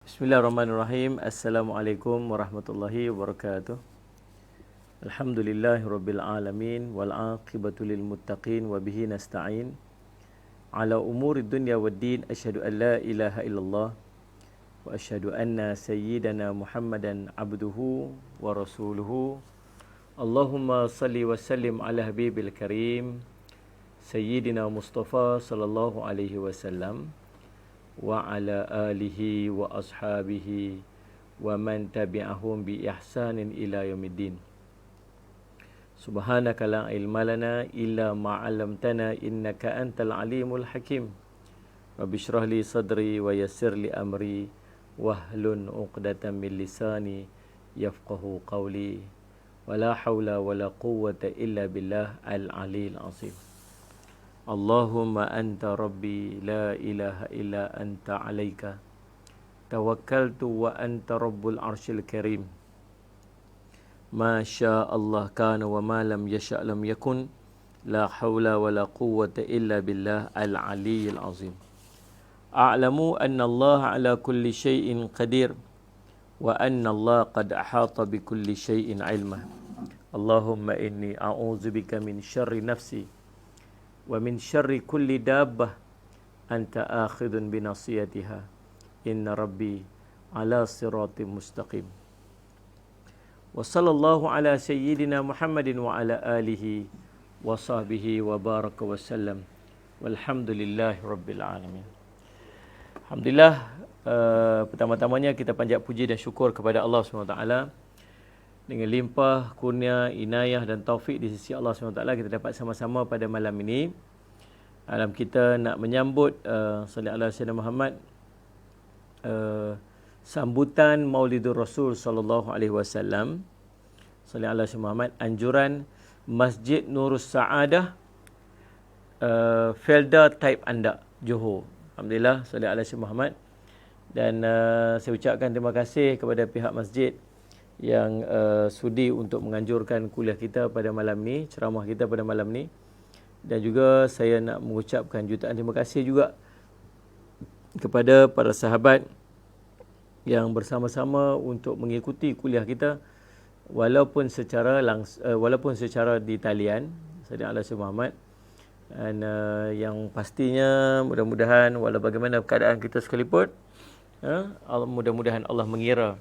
Bismillahirrahmanirrahim. Assalamualaikum warahmatullahi wabarakatuh. Alhamdulillahirabbil alamin wal aqibatu lil muttaqin wa bihi nasta'in ala umuri dunya waddin. Asyhadu an la ilaha illallah wa asyhadu anna sayyidana Muhammadan abduhu wa rasuluhu. Allahumma salli wa sallim ala habibil karim sayyidina Mustafa sallallahu alaihi wasallam wa ala alihi wa ashabihi wa man tabi'ahum bi ihsanin ila yaumiddin. Subhanaka la ilma lana illa ma 'allamtana innaka antal alimul hakim. Rabbi shrah li sadri wa yassir li amri wahlun 'uqdatam min lisani yafqahu qawli. Wala haula wala quwwata illa billah al-'aliyyil 'azim. Allahumma anta rabbi la ilaha illa anta alaika tawakkaltu wa anta rabbul arshil karim. Ma syaa Allah kana wa ma lam yasha' lam yakun. La haula wa la quwwata illa billah al-'aliyyil 'azim. A'lamu anna Allah ala kulli shay'in qadir wa anna Allah qad ahata bi kulli shay'in 'ilma. Allahumma inni a'udzubika min syarri nafsi wa min syarri kulli dabbah anta akhidun binasiyatiha inna rabbi ala siratim mustaqim. Wa sallallahu ala sayyidina Muhammadin wa ala alihi wa sahbihi wa baraka wa sallam walhamdulillahi rabbil alamin. Alhamdulillah, pertama-tamanya kita panjat puji dan syukur kepada Allah SWT. Dengan limpah kurnia, inayah dan taufik di sisi Allah SWT, kita dapat sama-sama pada malam ini dalam kita nak menyambut sallallahu alaihi wasallam Muhammad, sambutan Maulidur Rasul sallallahu alaihi wasallam, sallallahu alaihi wasallam Muhammad, anjuran Masjid Nurus Saadah, Felda Taib Andak, Johor. Alhamdulillah, sallallahu alaihi wasallam Muhammad. Dan saya ucapkan terima kasih kepada pihak masjid yang sudi untuk menganjurkan kuliah kita pada malam ni, ceramah kita pada malam ni. Dan juga saya nak mengucapkan jutaan terima kasih juga kepada para sahabat yang bersama-sama untuk mengikuti kuliah kita walaupun secara di talian, Sayyidina Al-Hasan Muhammad. Dan yang pastinya mudah-mudahan walau bagaimana keadaan kita sekalipun, mudah-mudahan Allah mengira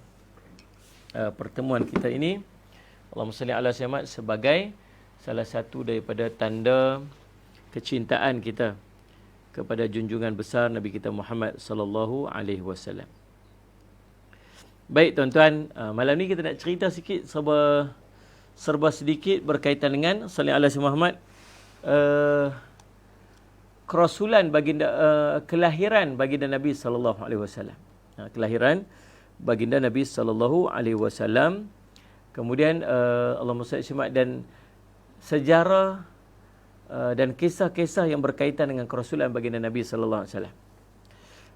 pertemuan kita ini, Allahumma salli ala Muhammad, sebagai salah satu daripada tanda kecintaan kita kepada junjungan besar Nabi kita Muhammad sallallahu alaihi wasallam. Baik tuan-tuan, malam ni kita nak cerita sikit serba sedikit berkaitan dengan sallallahu alaihi Muhammad, kerasulan baginda, kelahiran baginda Nabi sallallahu alaihi wasallam. Kelahiran baginda Nabi sallallahu alaihi wasallam. Kemudian Allahumma salli dan sejarah dan kisah-kisah yang berkaitan dengan kerasulan baginda Nabi sallallahu alaihi wasallam.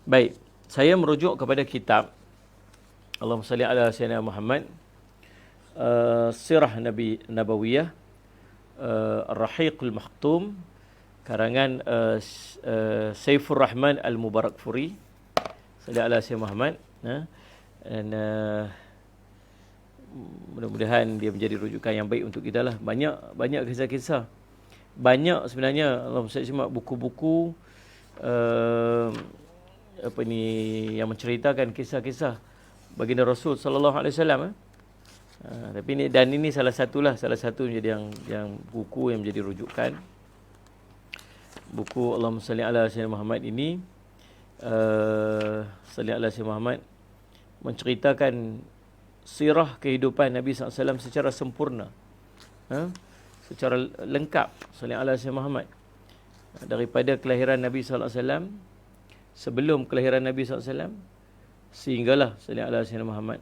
Baik, saya merujuk kepada kitab Allahumma salli ala sayyidina Muhammad, Sirah Nabi Nabawiyah, Ar-Rahiqul Makhtum, karangan Saifur Rahman Al-Mubarakfuri, salli ala sayyidina Muhammad. Dan mudah-mudahan dia menjadi rujukan yang baik untuk kita lah. Banyak kisah-kisah, banyak sebenarnya Allahumma buku-buku yang menceritakan kisah-kisah baginda Rasul sallallahu alaihi wasallam. Tapi ini salah satu menjadi yang buku yang menjadi rujukan. Buku Allahumma salli ala sayyidina Muhammad ini, salli ala sayyidina Muhammad, menceritakan sirah kehidupan Nabi SAW secara sempurna, secara lengkap, sallallahu alaihi Muhammad, daripada kelahiran Nabi SAW, sebelum kelahiran Nabi SAW, sehinggalah sallallahu alaihi Muhammad,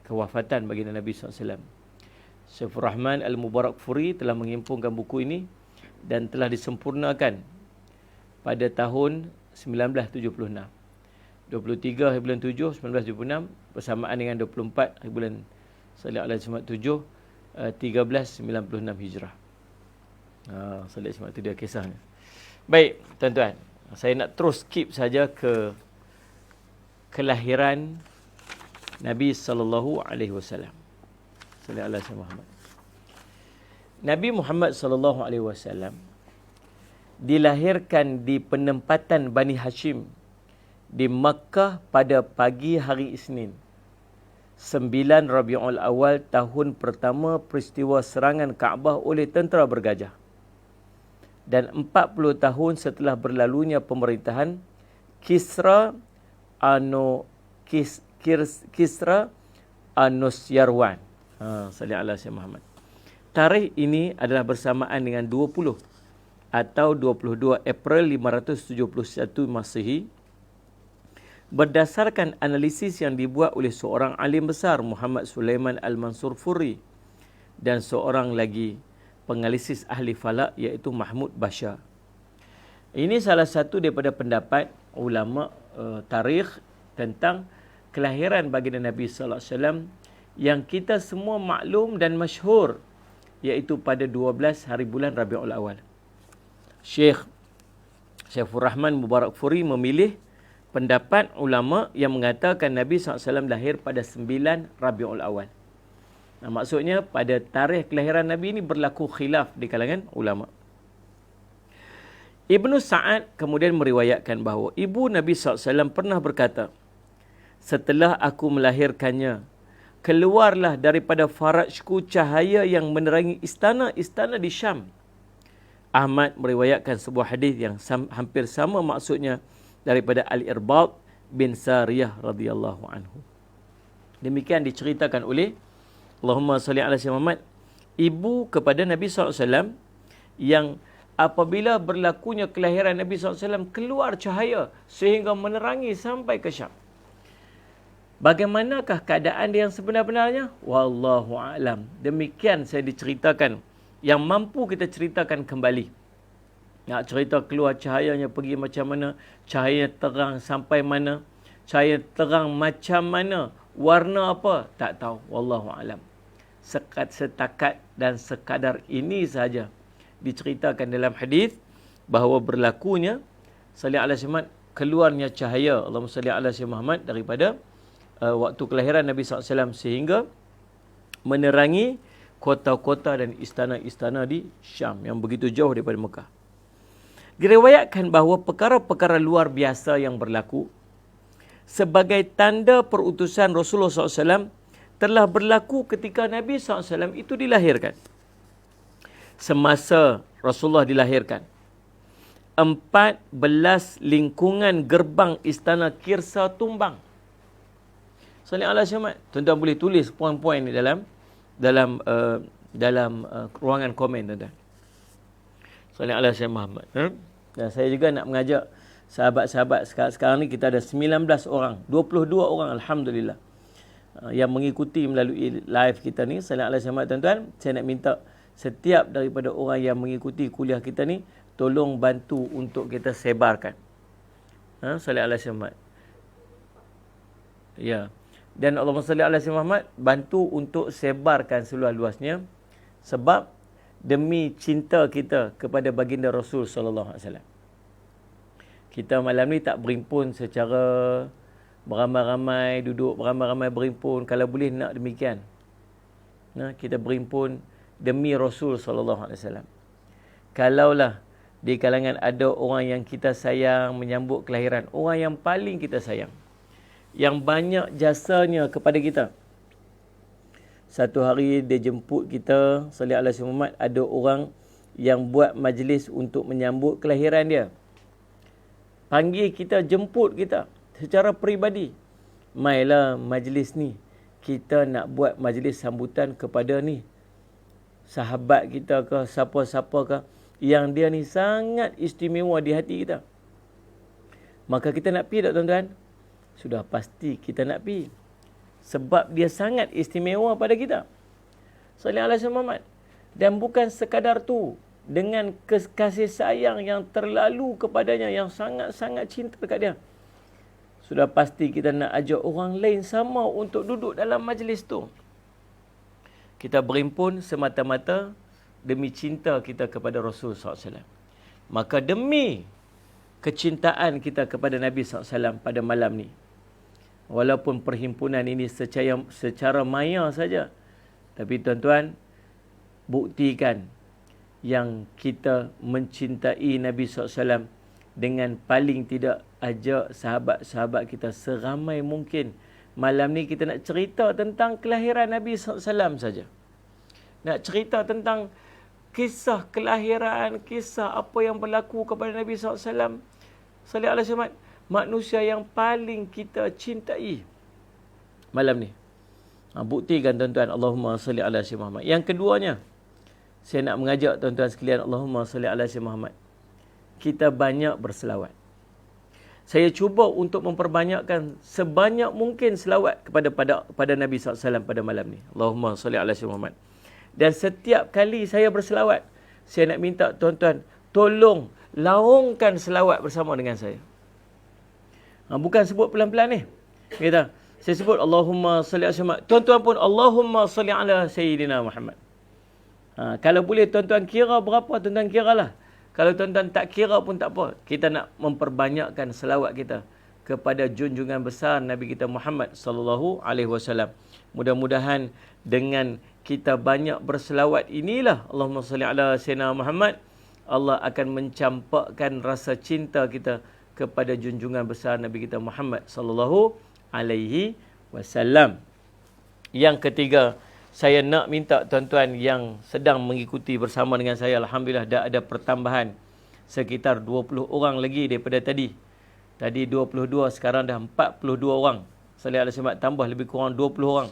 kewafatan baginda Nabi SAW. Saifur Rahman Al-Mubarakfuri telah menghimpunkan buku ini dan telah disempurnakan pada tahun 1976. 23 hari bulan 7 1976 bersamaan dengan 24 hari bulan sallallahu alaihi wasallam 1396 Hijrah. Sallallahu alaihi wasallam, itu dia kisahnya. Baik, tuan-tuan, saya nak terus skip saja ke kelahiran Nabi sallallahu alaihi wasallam. Sallallahu alaihi Muhammad. Nabi Muhammad sallallahu alaihi wasallam dilahirkan di penempatan Bani Hashim di Makkah pada pagi hari Isnin 9 Rabiul Awal tahun pertama peristiwa serangan Kaabah oleh tentera bergajah, dan 40 tahun setelah berlalunya pemerintahan Kisra Anusyarwan. Sallallahu alaihi Muhammad. Tarikh ini adalah bersamaan dengan 20 atau 22 April 571 Masihi. Berdasarkan analisis yang dibuat oleh seorang alim besar, Muhammad Sulaiman Al-Mansur Furi, dan seorang lagi penganalisis ahli falak iaitu Mahmud Bashar. Ini salah satu daripada pendapat ulama tarikh tentang kelahiran baginda Nabi sallallahu alaihi wasallam yang kita semua maklum dan masyhur, iaitu pada 12 hari bulan Rabiul Awal. Syekh Syaifur Rahman Mubarak Furi memilih pendapat ulama yang mengatakan Nabi SAW lahir pada 9 Rabiul Awal. Maksudnya pada tarikh kelahiran Nabi ini berlaku khilaf di kalangan ulama. Ibnu Sa'ad kemudian meriwayatkan bahawa ibu Nabi SAW pernah berkata, setelah aku melahirkannya, keluarlah daripada farajku cahaya yang menerangi istana-istana di Syam. Ahmad meriwayatkan sebuah hadis yang hampir sama maksudnya daripada Al-Irbad bin Sariyah radhiyallahu anhu. Demikian diceritakan oleh Allahumma salli ala sayyidina Muhammad, ibu kepada Nabi SAW, yang apabila berlakunya kelahiran Nabi SAW keluar cahaya sehingga menerangi sampai ke Syam. Bagaimanakah keadaan dia yang sebenar-benarnya? Wallahu a'lam. Demikian saya diceritakan, yang mampu kita ceritakan kembali. Nak cerita keluar cahayanya pergi macam mana, cahaya terang sampai mana, cahaya terang macam mana, warna apa, tak tahu. Wallahu a'lam. Setakat dan sekadar ini saja diceritakan dalam hadis bahawa berlakunya sallallahu alaihi wasallam keluarnya cahaya Allahumma salli ala sayyidina Muhammad daripada waktu kelahiran Nabi SAW sehingga menerangi kota-kota dan istana-istana di Syam yang begitu jauh daripada Mekah. Diriwayatkan bahawa perkara-perkara luar biasa yang berlaku sebagai tanda perutusan Rasulullah SAW telah berlaku ketika Nabi SAW itu dilahirkan. Semasa Rasulullah dilahirkan, 14 lingkungan gerbang istana Kirsa tumbang. Sallallahu alaihi wasallam. Tuan-tuan boleh tulis poin-poin ni dalam ruangan komen, tuan-tuan. Sallallahu alaihi wasallam Muhammad. Dan saya juga nak mengajak sahabat-sahabat sekarang ni kita ada 19 orang, 22 orang alhamdulillah yang mengikuti melalui live kita ni. Sallallahu alaihi wasallam, tuan-tuan. Saya nak minta setiap daripada orang yang mengikuti kuliah kita ni tolong bantu untuk kita sebarkan. Sallallahu alaihi wasallam. Ya. Dan Allahumma salli ala sayyidina Muhammad, bantu untuk sebarkan seluas-luasnya sebab demi cinta kita kepada baginda Rasul sallallahu alaihi wasallam. Kita malam ni tak berimpun secara beramai-ramai, duduk beramai-ramai berimpun, kalau boleh nak demikian. Kita berimpun demi Rasul sallallahu alaihi wasallam. Kalaulah di kalangan ada orang yang kita sayang menyambut kelahiran, orang yang paling kita sayang, yang banyak jasanya kepada kita. Satu hari dia jemput kita, sallallahu alaihi wasallam, ada orang yang buat majlis untuk menyambut kelahiran dia. Panggil kita, jemput kita secara peribadi. Mailah majlis ni, kita nak buat majlis sambutan kepada ni sahabat kita ke, siapa-siapa ke, yang dia ni sangat istimewa di hati kita. Maka kita nak pergi tak, tuan-tuan? Sudah pasti kita nak pergi. Sebab dia sangat istimewa pada kita. Sallallahu alaihi wasallam. Dan bukan sekadar tu, dengan kasih sayang yang terlalu kepadanya, yang sangat-sangat cinta dekat dia, sudah pasti kita nak ajak orang lain sama untuk duduk dalam majlis tu. Kita berimpun semata-mata demi cinta kita kepada Rasul SAW. Maka demi kecintaan kita kepada Nabi SAW pada malam ni, Walaupun perhimpunan ini secara maya saja. Tapi tuan-tuan, buktikan yang kita mencintai Nabi SAW dengan paling tidak ajak sahabat-sahabat kita seramai mungkin. Malam ni kita nak cerita tentang kelahiran Nabi SAW saja. Nak cerita tentang kisah kelahiran, kisah apa yang berlaku kepada Nabi SAW. Sallallahu alaihi wasallam, manusia yang paling kita cintai malam ni. Buktikan tuan-tuan, Allahumma salli ala sayyidina Muhammad. Yang keduanya, saya nak mengajak tuan-tuan sekalian, Allahumma salli ala sayyidina Muhammad. Kita banyak berselawat. Saya cuba untuk memperbanyakkan sebanyak mungkin selawat pada Nabi SAW pada malam ni. Allahumma salli ala sayyidina Muhammad. Dan setiap kali saya berselawat, saya nak minta tuan-tuan, tolong laungkan selawat bersama dengan saya. Bukan sebut pelan-pelan ni. Kita, saya sebut Allahumma salli ala sayyidina Muhammad. Tuan-tuan pun Allahumma salli ala sayyidina Muhammad. Kalau boleh tuan-tuan kira berapa, tuan-tuan kiralah. Kalau tuan-tuan tak kira pun tak apa. Kita nak memperbanyakkan selawat kita kepada junjungan besar Nabi kita Muhammad sallallahu alaihi wasallam. Mudah-mudahan dengan kita banyak berselawat inilah, Allahumma salli ala sayyidina Muhammad, Allah akan mencampakkan rasa cinta kita kepada junjungan besar Nabi kita Muhammad sallallahu alaihi wasallam. Yang ketiga, saya nak minta tuan-tuan yang sedang mengikuti bersama dengan saya, alhamdulillah dah ada pertambahan sekitar 20 orang lagi daripada tadi. Tadi 22, sekarang dah 42 orang. Sallallahu alaihi wasallam tambah lebih kurang 20 orang.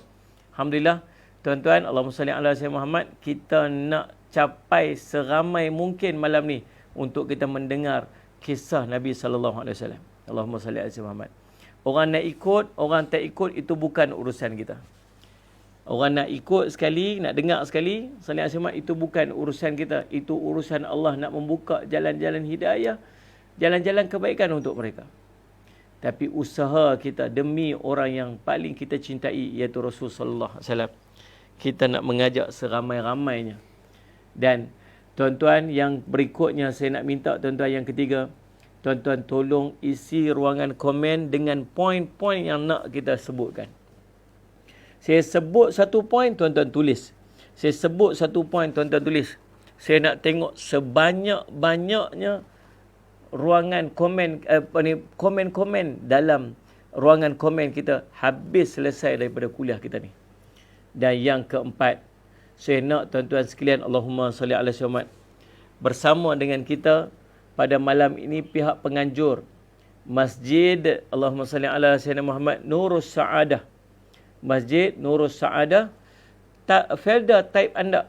Alhamdulillah, tuan-tuan, Allahumma salli ala sayyidina Muhammad, kita nak capai seramai mungkin malam ni untuk kita mendengar kisah Nabi sallallahu alaihi wasallam. Allahumma salli ala sayyidina Muhammad. Orang nak ikut, orang tak ikut, itu bukan urusan kita. Orang nak ikut sekali, nak dengar sekali, sallallahu alaihi wasallam, itu bukan urusan kita. Itu urusan Allah nak membuka jalan-jalan hidayah, jalan-jalan kebaikan untuk mereka. Tapi usaha kita demi orang yang paling kita cintai, iaitu Rasul sallallahu alaihi wasallam, kita nak mengajak seramai-ramainya. Dan tuan-tuan, yang berikutnya saya nak minta tuan-tuan yang ketiga, tuan-tuan tolong isi ruangan komen dengan poin-poin yang nak kita sebutkan. Saya sebut satu poin, tuan-tuan tulis. Saya sebut satu poin, tuan-tuan tulis. Saya nak tengok sebanyak-banyaknya ruangan komen, komen-komen dalam ruangan komen kita habis selesai daripada kuliah kita ni. Dan yang keempat, saya nak tuan-tuan sekalian, Allahumma salli ala sayyidina Muhammad, bersama dengan kita pada malam ini pihak penganjur Masjid, Allahumma salli ala sayyidina Muhammad, Nurus Sa'adah. Masjid Nurus Sa'adah, Felda Taib Anda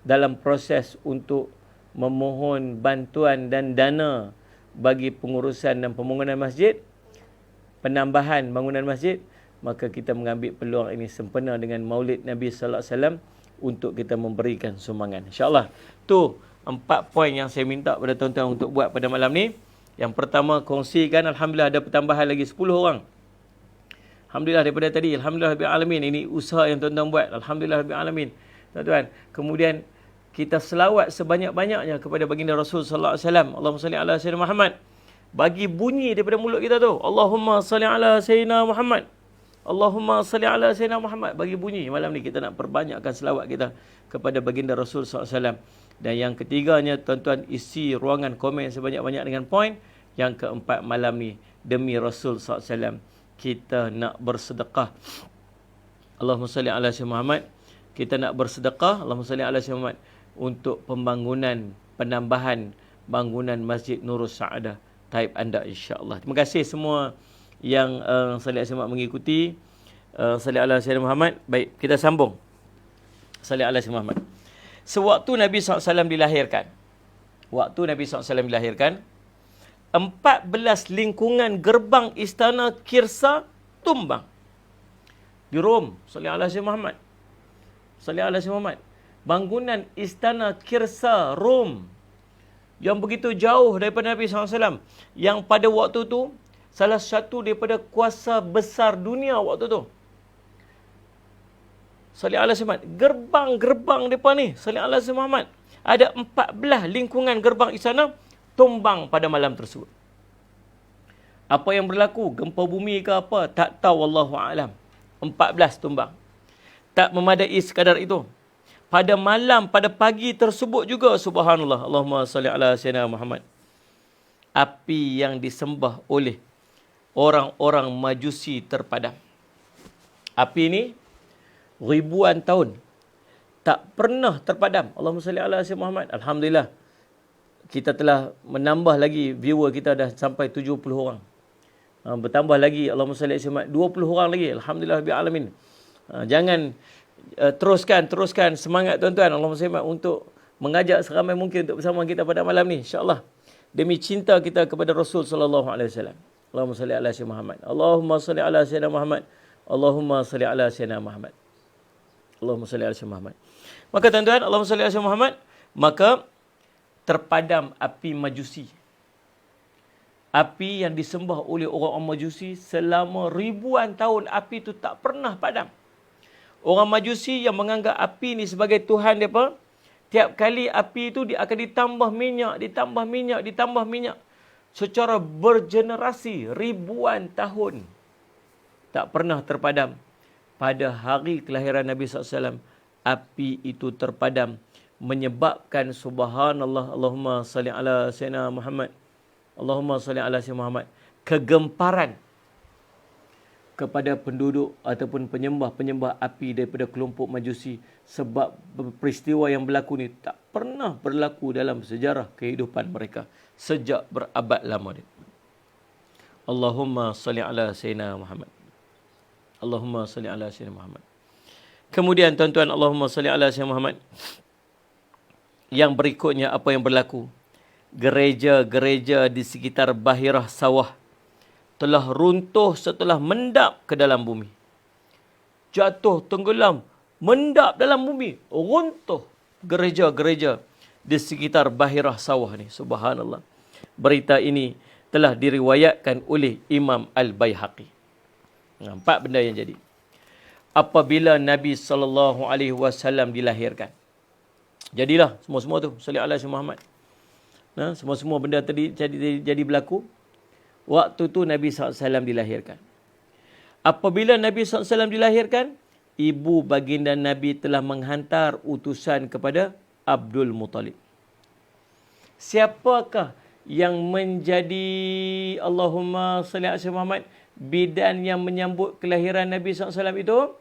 dalam proses untuk memohon bantuan dan dana bagi pengurusan dan pembangunan masjid, penambahan bangunan masjid, maka kita mengambil peluang ini sempena dengan Maulid Nabi sallallahu alaihi wasallam untuk kita memberikan sumbangan. InsyaAllah. Tu 4 poin yang saya minta pada tuan-tuan untuk buat pada malam ni. Yang pertama, kongsikan, alhamdulillah ada pertambahan lagi 10 orang. Alhamdulillah daripada tadi. Alhamdulillah Rabbil Alamin. Ini usaha yang tuan-tuan buat. Alhamdulillah Rabbil Alamin. Tuan-tuan. Kemudian kita selawat sebanyak-banyaknya kepada baginda Rasul sallallahu alaihi wasallam. Allahumma salli ala sayyidina Muhammad. Bagi bunyi daripada mulut kita tu. Allahumma salli ala sayyidina Muhammad. Allahumma salli ala sayyidina Muhammad. Bagi bunyi. Malam ni kita nak perbanyakkan selawat kita kepada baginda Rasul sallallahu alaihi wasallam. Dan yang ketiganya, tuan-tuan isi ruangan komen sebanyak-banyak dengan poin. Yang keempat, malam ni demi Rasul sallallahu alaihi wasallam, kita nak bersedekah. Allahumma salli ala sayyidina Muhammad. Kita nak bersedekah, Allahumma salli ala sayyidina Muhammad, untuk pembangunan, penambahan bangunan Masjid Nurus Sa'adah Taib Anda, insya-Allah. Terima kasih semua yang salli ala sayyidina Muhammad mengikuti. Salli ala sayyidina Muhammad. Baik, kita sambung. Salli ala sayyidina Muhammad. Sewaktu Nabi SAW dilahirkan, waktu Nabi SAW dilahirkan, 14 lingkungan gerbang istana Kirsa tumbang di Rom. Sallallahu alaihi wasallam Muhammad. Sallallahu alaihi wasallam Muhammad. Bangunan istana Kirsa Rom yang begitu jauh daripada Nabi SAW, yang pada waktu tu salah satu daripada kuasa besar dunia waktu tu. Sallallahu alaihi wasallam. Gerbang-gerbang depa ni, sallallahu alaihi wasallam Muhammad, ada 14 lingkungan gerbang istana tumbang pada malam tersebut. Apa yang berlaku? Gempa bumi ke apa? Tak tahu, wallahu a'lam. 14 tumbang. Tak memadai sekadar itu. Pada malam, pada pagi tersebut juga, subhanallah, Allahumma salli ala sayyidina Muhammad, api yang disembah oleh orang-orang Majusi terpadam. Api ini ribuan tahun tak pernah terpadam. Allahumma salli ala sayyidina Muhammad. Alhamdulillah, kita telah menambah lagi, viewer kita dah sampai 70 orang. Bertambah lagi, Allahumma salli ala sayyidina Muhammad, 20 orang lagi. Alhamdulillah rabbil alamin. Jangan teruskan semangat tuan-tuan, Allahumma salli ala untuk mengajak seramai mungkin untuk bersama kita pada malam ni, insya-Allah. Demi cinta kita kepada Rasul sallallahu alaihi wasallam. Allahumma salli ala sayyidina Muhammad. Allahumma salli ala sayyidina Muhammad. Allahumma salli ala sayyidina Muhammad. Allahumma salli ala sayyidina Muhammad. Maka tuan-tuan, Allahumma salli ala sayyidina Muhammad, maka terpadam api Majusi. Api yang disembah oleh orang-orang Majusi selama ribuan tahun, api itu tak pernah padam. Orang Majusi yang menganggap api ni sebagai Tuhan mereka, tiap kali api itu dia akan ditambah minyak secara bergenerasi, ribuan tahun. Tak pernah terpadam. Pada hari kelahiran Nabi SAW, api itu terpadam. Menyebabkan subhanallah, Allahumma salli ala sayyidina Muhammad, Allahumma salli ala sayyidina Muhammad, kegemparan kepada penduduk ataupun penyembah api daripada kelompok Majusi, sebab peristiwa yang berlaku ni tak pernah berlaku dalam sejarah kehidupan mereka sejak berabad lama ni. Allahumma salli ala sayyidina Muhammad. Allahumma salli ala sayyidina Muhammad. Kemudian tuan-tuan, Allahumma salli ala sayyidina Muhammad. Yang berikutnya apa yang berlaku? Gereja-gereja di sekitar Bahirah Sawah telah runtuh setelah mendap ke dalam bumi. Jatuh, tenggelam, mendap dalam bumi, runtuh gereja-gereja di sekitar Bahirah Sawah ni. Subhanallah. Berita ini telah diriwayatkan oleh Imam Al-Baihaqi. 4 benda yang jadi apabila Nabi SAW dilahirkan. Jadilah semua-semua tu. Salli ala sayyidina Muhammad. Semua-semua benda tadi jadi berlaku. Waktu tu Nabi SAW dilahirkan. Apabila Nabi SAW dilahirkan, ibu baginda Nabi telah menghantar utusan kepada Abdul Muttalib. Siapakah yang menjadi, Allahumma salli ala sayyidina Muhammad, bidan yang menyambut kelahiran Nabi SAW itu?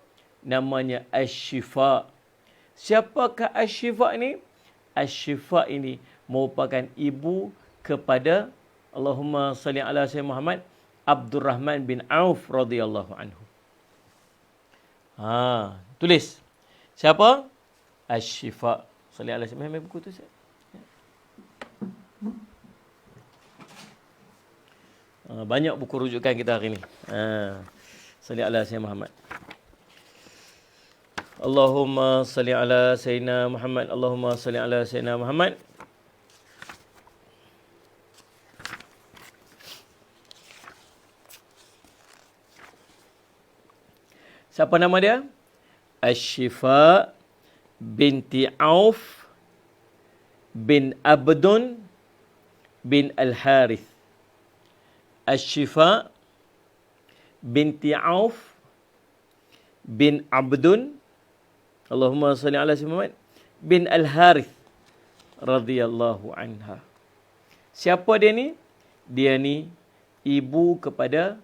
Namanya Asy-Syifa. Siapakah Asy-Syifa ini? Asy-Syifa ini merupakan ibu kepada, Allahumma salli ala sayyidina Muhammad, Abdurrahman bin Auf radhiyallahu anhu. Tulis. Siapa? Asy-Syifa. Salli ala sayyidina Muhammad. Buku tu saya. Banyak buku rujukan kita hari ni. Salli ala sayyidina Muhammad. Allahumma salli ala sayyidina Muhammad. Allahumma salli ala sayyidina Muhammad. Siapa nama dia? Asy-Syifa binti Auf bin Abdun bin Al-Harith. Asy-Syifa binti Auf bin Abdun, Allahumma salli ala sayyidina Muhammad, bin Al-Harith radhiyallahu anha. Siapa dia ni? Dia ni ibu kepada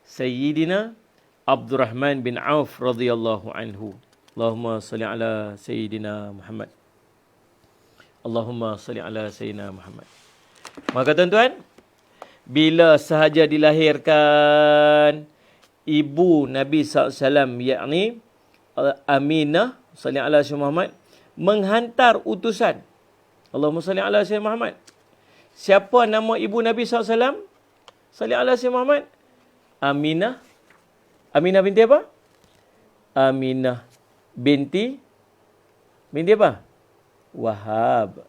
Sayyidina Abdurrahman bin Auf radhiyallahu anhu. Allahumma salli ala Sayyidina Muhammad. Allahumma salli ala Sayyidina Muhammad. Maka tuan-tuan, bila sahaja dilahirkan ibu Nabi SAW, yakni Aminah salli ala Sayyidina Muhammad, menghantar utusan. Allahumma salli ala Sayyidina Muhammad. Siapa nama ibu Nabi SAW? Salli ala Sayyidina Muhammad. Aminah. Aminah binti apa? Aminah binti apa? Wahab.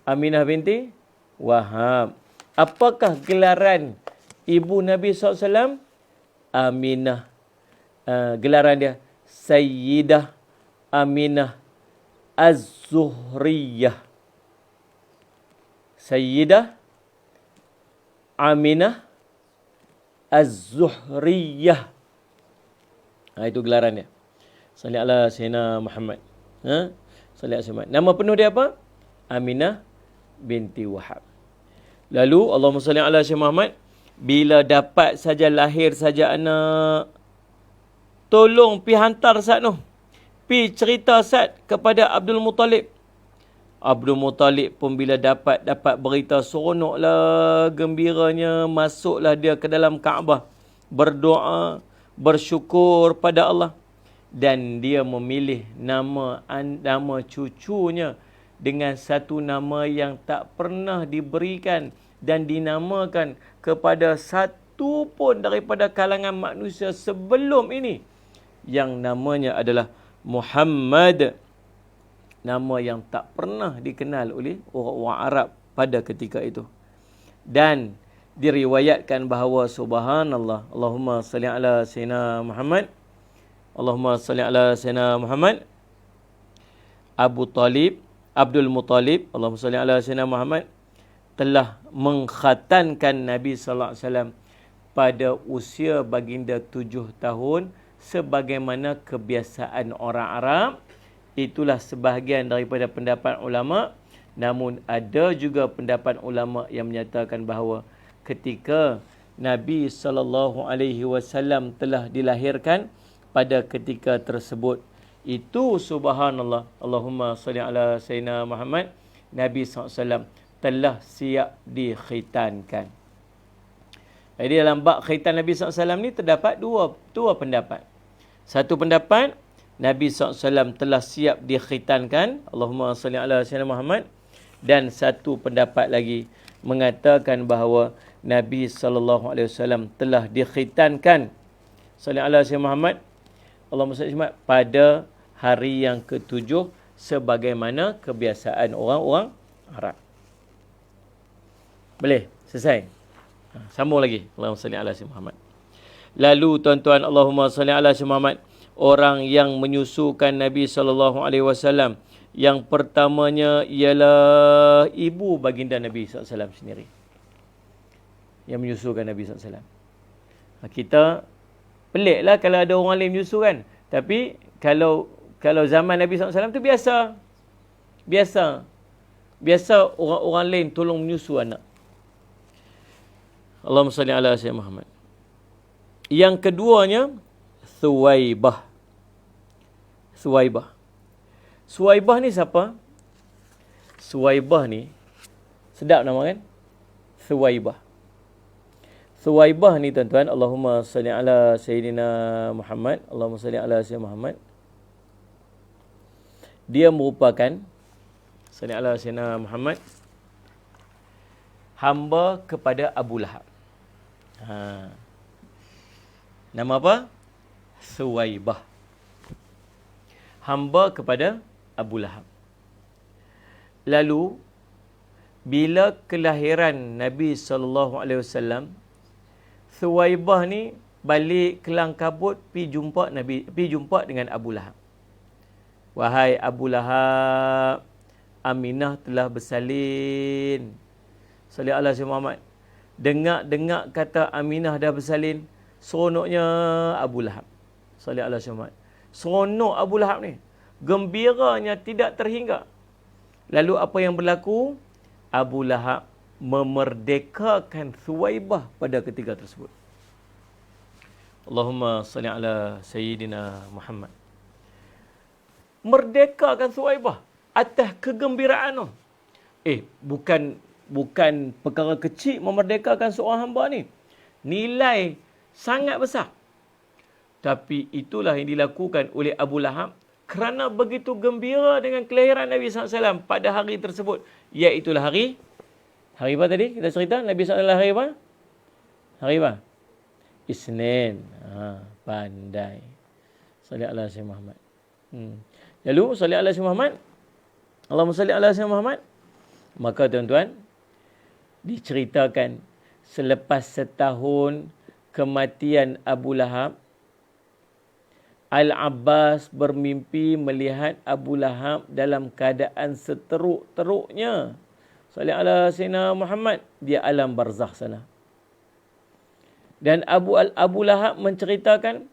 Aminah binti Wahab. Apakah gelaran ibu Nabi SAW? Aminah. Gelaran dia Sayyidah Aminah Az-Zuhriyah. Sayyidah Aminah Az-Zuhriyah. Itu gelaran dia. Salli ala Sayyidina Muhammad. Salli ala Muhammad. Nama penuh dia apa? Aminah binti Wahab. Lalu Allahumma salli ala Sayyidina Muhammad. Bila dapat saja lahir saja anak, tolong pi hantar Sat tu. Pi cerita Sat kepada Abdul Muttalib. Abdul Muttalib pun bila dapat berita, seronoklah, gembiranya, masuklah dia ke dalam Kaabah, berdoa, bersyukur pada Allah, dan dia memilih nama cucunya dengan satu nama yang tak pernah diberikan dan dinamakan kepada satu pun daripada kalangan manusia sebelum ini, yang namanya adalah Muhammad. Nama yang tak pernah dikenal oleh orang-orang Arab pada ketika itu. Dan diriwayatkan bahawa subhanallah, Allahumma salli ala Sayyidina Muhammad, Allahumma salli ala Sayyidina Muhammad, Abdul Muttalib, Allahumma salli ala Sayyidina Muhammad, telah mengkhatankan Nabi sallallahu alaihi wasallam pada usia baginda 7 tahun sebagaimana kebiasaan orang Arab. Itulah sebahagian daripada pendapat ulama. Namun ada juga pendapat ulama yang menyatakan bahawa ketika Nabi SAW telah dilahirkan pada ketika tersebut, itu subhanallah, Allahumma salli ala Sayyidina Muhammad, Nabi SAW telah siap dikhitankan. Jadi dalam bab khitan Nabi SAW ni terdapat dua pendapat. Satu pendapat, Nabi SAW telah siap dikhitankan, Allahumma salli ala Sayyidina Muhammad. Dan satu pendapat lagi mengatakan bahawa Nabi SAW telah dikhitankan, salli ala Sayyidina Muhammad, Allahumma salli ala Muhammad, pada hari yang ke-7 sebagaimana kebiasaan orang-orang Arab. Boleh? Selesai? Sambung lagi. Allahumma salli ala Sayyidina Muhammad. Lalu tuan-tuan, Allahumma salli ala Sayyidina Muhammad, orang yang menyusukan Nabi SAW, yang pertamanya ialah ibu baginda Nabi SAW sendiri yang menyusukan Nabi SAW. Kita peliklah kalau ada orang lain menyusu kan. Tapi kalau zaman Nabi SAW tu biasa orang-orang lain tolong menyusu anak. Allahumma salli ala Sayyidina Muhammad. Yang keduanya Suwaibah ni siapa? Suwaibah ni sedap nama kan? Suwaibah ni tuan-tuan, Allahumma salli ala Sayyidina Muhammad, Allahumma salli ala Sayyidina Muhammad. Dia merupakan, salli ala Sayyidina Muhammad, hamba kepada Abu Lahab. Nama apa? Suwaibah. Hamba kepada Abu Lahab. Lalu bila kelahiran Nabi SAW, Suwaibah ni balik kelang kabut pi jumpa dengan Abu Lahab. Wahai Abu Lahab, Aminah telah bersalin. Salli ala Sayyidina Muhammad. Dengar kata Aminah dah bersalin, seronoknya Abu Lahab. Salli ala Sayyidina Muhammad. Seronok Abu Lahab ni. Gembiranya tidak terhingga. Lalu apa yang berlaku? Abu Lahab memerdekakan Suwaibah pada ketika tersebut. Allahumma salli ala Sayyidina Muhammad. Merdekakan Suwaibah atas kegembiraan tu. Bukan perkara kecil memerdekakan seorang hamba ni. Nilai sangat besar. Tapi itulah yang dilakukan oleh Abu Lahab kerana begitu gembira dengan kelahiran Nabi SAW pada hari tersebut. Iaitulah hari apa tadi? Kita cerita Nabi SAW hari apa? Hari apa? Isnin. Pandai. Salli ala Sayyidina Muhammad. Lalu, salli ala Sayyidina Muhammad. Allahumma salli ala Sayyidina Muhammad. Maka tuan-tuan, diceritakan selepas setahun kematian Abu Lahab, Al-Abbas bermimpi melihat Abu Lahab dalam keadaan seteruk-teruknya. Salli ala Sayyidina Muhammad. Dia alam barzakh sana. Dan Abu Lahab menceritakan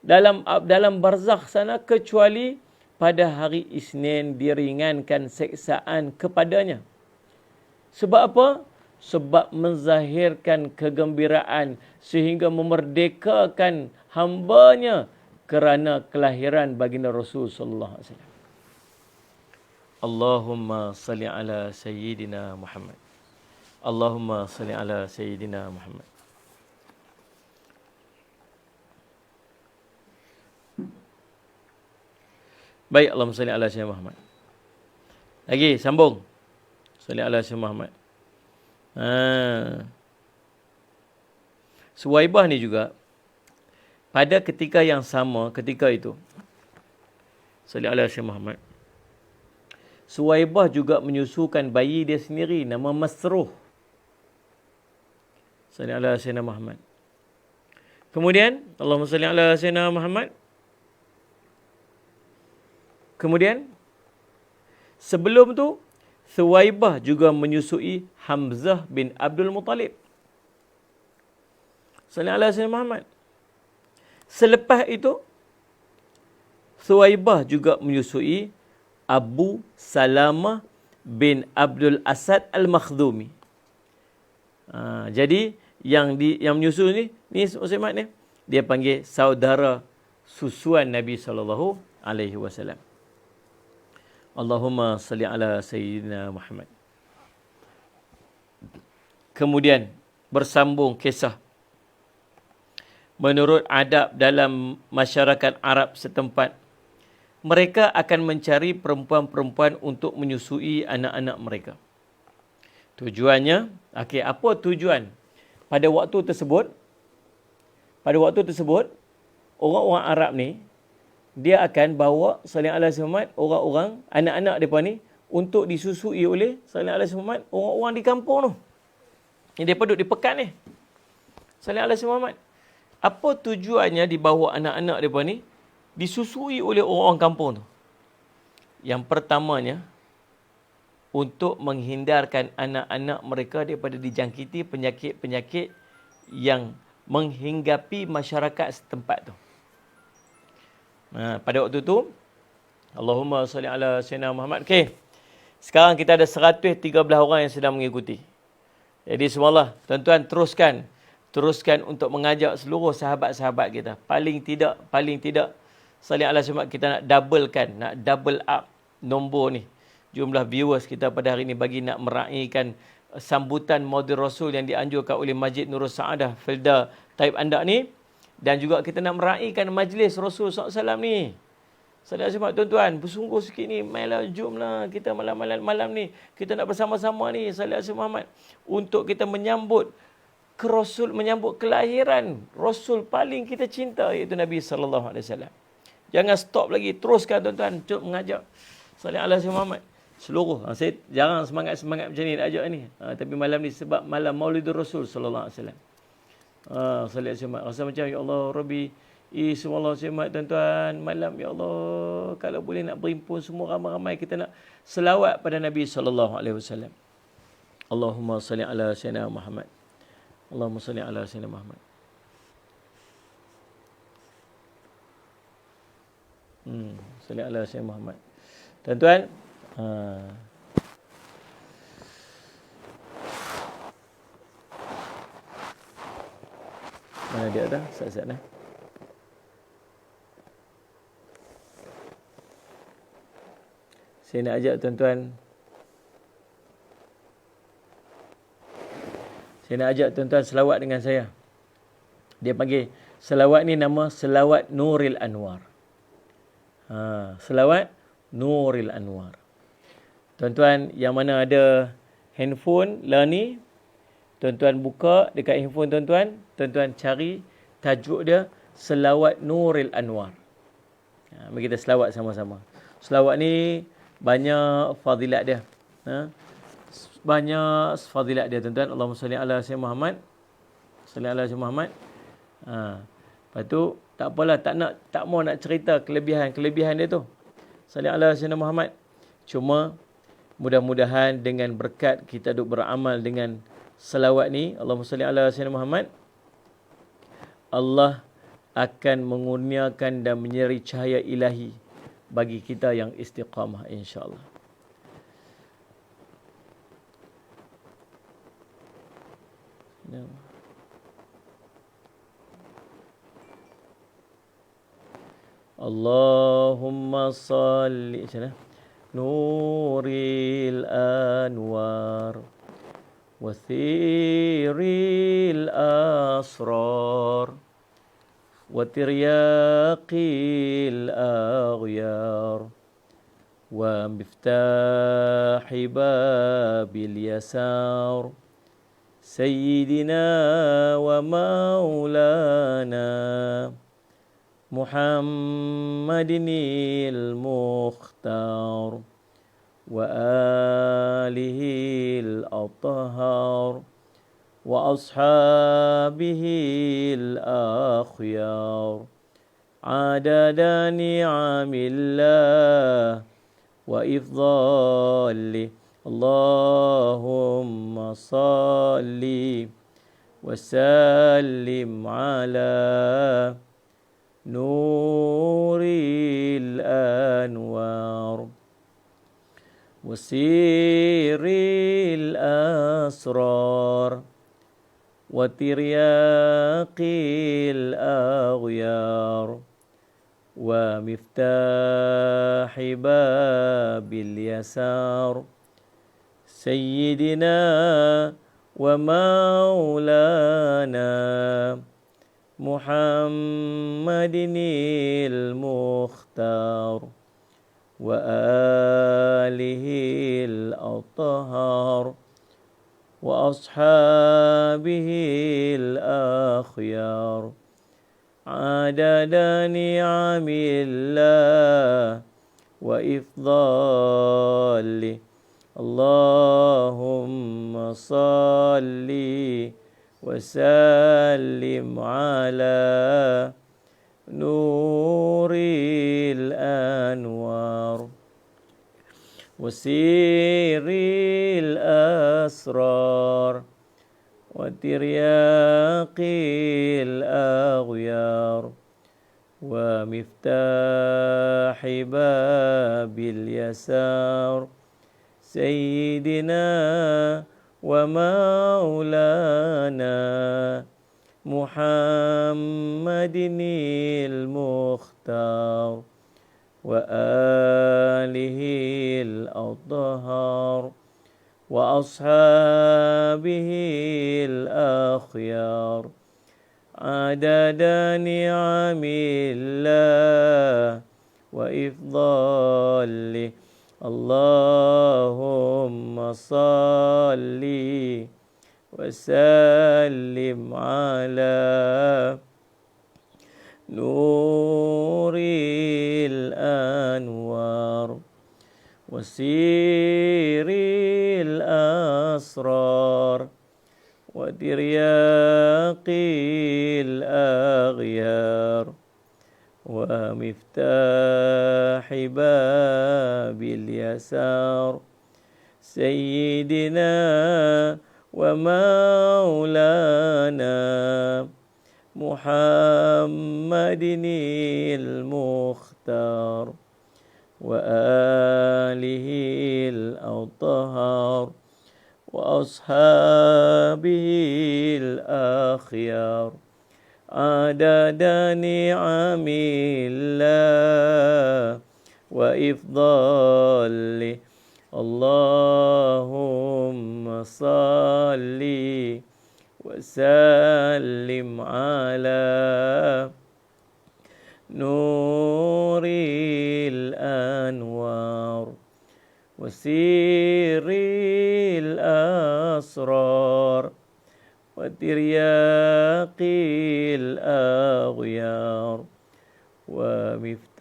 dalam barzakh sana, kecuali pada hari Isnin diringankan seksaan kepadanya. Sebab apa? Sebab menzahirkan kegembiraan sehingga memerdekakan hambanya kerana kelahiran baginda Rasul sallallahu alaihi wasallam. Allahumma salli ala sayyidina Muhammad. Allahumma salli ala sayyidina Muhammad. Baik, Allahumma salli ala sayyidina Muhammad. Lagi sambung. Salli ala sayyidina Muhammad. Suwaibah ni juga pada ketika yang sama, ketika itu salli ala sayyidina Muhammad, Suwaibah juga menyusukan bayi dia sendiri nama Masruh. Salli ala sayyidina Muhammad. Kemudian Allahumma salli ala sayyidina Muhammad. Kemudian sebelum tu Suwaibah juga menyusui Hamzah bin Abdul Muttalib. Salli ala sayyidina Muhammad. Selepas itu Suwaibah juga menyusui Abu Salamah bin Abdul Asad Al-Makhdumi. Jadi yang menyusu ni Muslimat ni, dia panggil saudara susuan Nabi sallallahu alaihi wasallam. Allahumma salli ala sayyidina Muhammad. Kemudian bersambung kisah. Menurut adab dalam masyarakat Arab setempat, mereka akan mencari perempuan-perempuan untuk menyusui anak-anak mereka. Tujuannya, apa tujuan? Pada waktu tersebut, orang-orang Arab ni, dia akan bawa sallallahu alaihi wasallam orang-orang, anak-anak mereka ni, untuk disusui oleh sallallahu alaihi wasallam orang-orang di kampung tu. Yang dia duduk di pekan ni. Sallallahu alaihi wasallam. Apa tujuannya dibawa anak-anak mereka ni disusui oleh orang-orang kampung tu? Yang pertamanya, untuk menghindarkan anak-anak mereka daripada dijangkiti penyakit-penyakit yang menghinggapi masyarakat setempat tu. Pada waktu tu, Allahumma salli ala sayyidina Muhammad. Okey. Sekarang kita ada 113 orang yang sedang mengikuti. Jadi semalah, tuan-tuan teruskan untuk mengajak seluruh sahabat-sahabat kita. Paling tidak salli ala sayyidina, kita nak double up nombor ni. Jumlah viewers kita pada hari ini bagi nak meraihkan sambutan Maulid Rasul yang dianjurkan oleh Masjid Nurul Saadah Felda Taib Andak ni. Dan juga kita nak meraihkan majlis Rasul SAW ni. Sallallahu alaihi wasallam, tuan-tuan, bersungguh sikit ni, mainlah, jomlah kita malam ni, kita nak bersama-sama ni, sallallahu alaihi wasallam, untuk kita menyambut kelahiran Rasul paling kita cinta, iaitu Nabi sallallahu alaihi wasallam. Jangan stop lagi, teruskan tuan-tuan, cuba mengajak sallallahu alaihi wasallam seluruh. Saya jarang semangat macam ni nak ajak ni. Tapi malam ni sebab malam Maulidur Rasul sallallahu alaihi wasallam. Sallallahu alaihi wasallam. Rasa macam, ya Allah Rabbi, semua Allah tuan-tuan, malam, ya Allah, kalau boleh nak berhimpun semua ramai-ramai, kita nak selawat pada Nabi sallallahu alaihi wasallam. Allahumma salli ala sayyidina Muhammad. Allahumma salli ala sayyidina Muhammad. Salli ala sayyidina Muhammad. Tuan-tuan, mana dia dah? Sat-sat dah. Saya nak ajak tuan-tuan selawat dengan saya. Dia panggil selawat ni nama selawat Nuril Anwar. Selawat Nuril Anwar. Tuan-tuan yang mana ada handphone lah ni, tuan-tuan buka dekat handphone tuan-tuan cari tajuk dia selawat Nuril Anwar. Mari kita selawat sama-sama. Selawat ni banyak fadilat dia. Banyak fadilat dia, tuan-tuan. Allahumma salli ala sayyidina Muhammad. Salli ala sayyidina Muhammad. Lepas tu tak apalah, tak mau nak cerita kelebihan dia tu. Salli ala sayyidina Muhammad. Cuma mudah-mudahan dengan berkat kita duk beramal dengan selawat ni, Allahumma salli ala sayyidina Muhammad, Allah akan mengurniakan dan menyeri cahaya ilahi bagi kita yang istiqamah, insya-Allah. Allahumma salli nuril anwar wathiril asrar watiryaqil aghyar wa miftahi babil yasar sayyidina wa maulana Muhammadinil Mukhtar wa alihil athhar wa ashabihil akhyar adada ni'amillah wa ifdali Allahumma salli wa sallim ala nuril anwar wasiril asrar watiryaqil aghyar wa miftahi babil yasar sayyidina wa maulana Muhammadinil Mukhtar wa alihil athhar wa ashabihil akhyar adada ni'amillah wa ifdali Allahumma salli وسلم على نور الأنوار وسير الأسرار وترياق الأغيار ومفتاح باب اليسار سيدنا ومولانا محمد المختار وآله الأطهار وأصحابه الأخيار عدد نعم الله وإفضاله اللهم صل وسلم على نور الأنوار وسير الأسرار وترياق الأغيار ومفتاح باب اليسار سيدنا ومولانا محمد المختار وآله الأطهار وأصحابه الأخيار عدد نعم الله وإفضاله اللهم صل وسلم على نور الأنوار وسير الأسرار وترياق الأغيار ومفتاح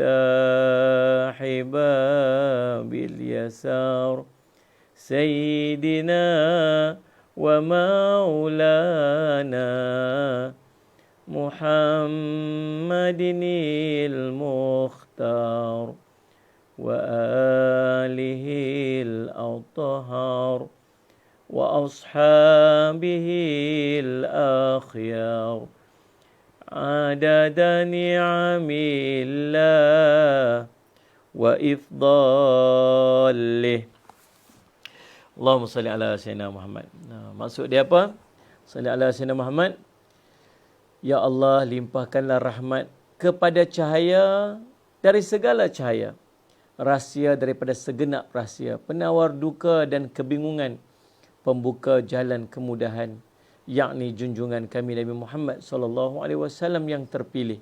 باب اليسار سيدنا ومولانا محمد المختار وآله الأطهار وأصحابه الأخيار adada ni'amillah wa ifdalih. Allahumma salli ala sayyidina Muhammad. Maksud dia apa? Salli ala sayyidina Muhammad. Ya Allah, limpahkanlah rahmat kepada cahaya dari segala cahaya, rahsia daripada segenap rahsia, penawar duka dan kebingungan, pembuka jalan kemudahan, yakni junjungan kami Nabi Muhammad sallallahu alaihi wasallam yang terpilih,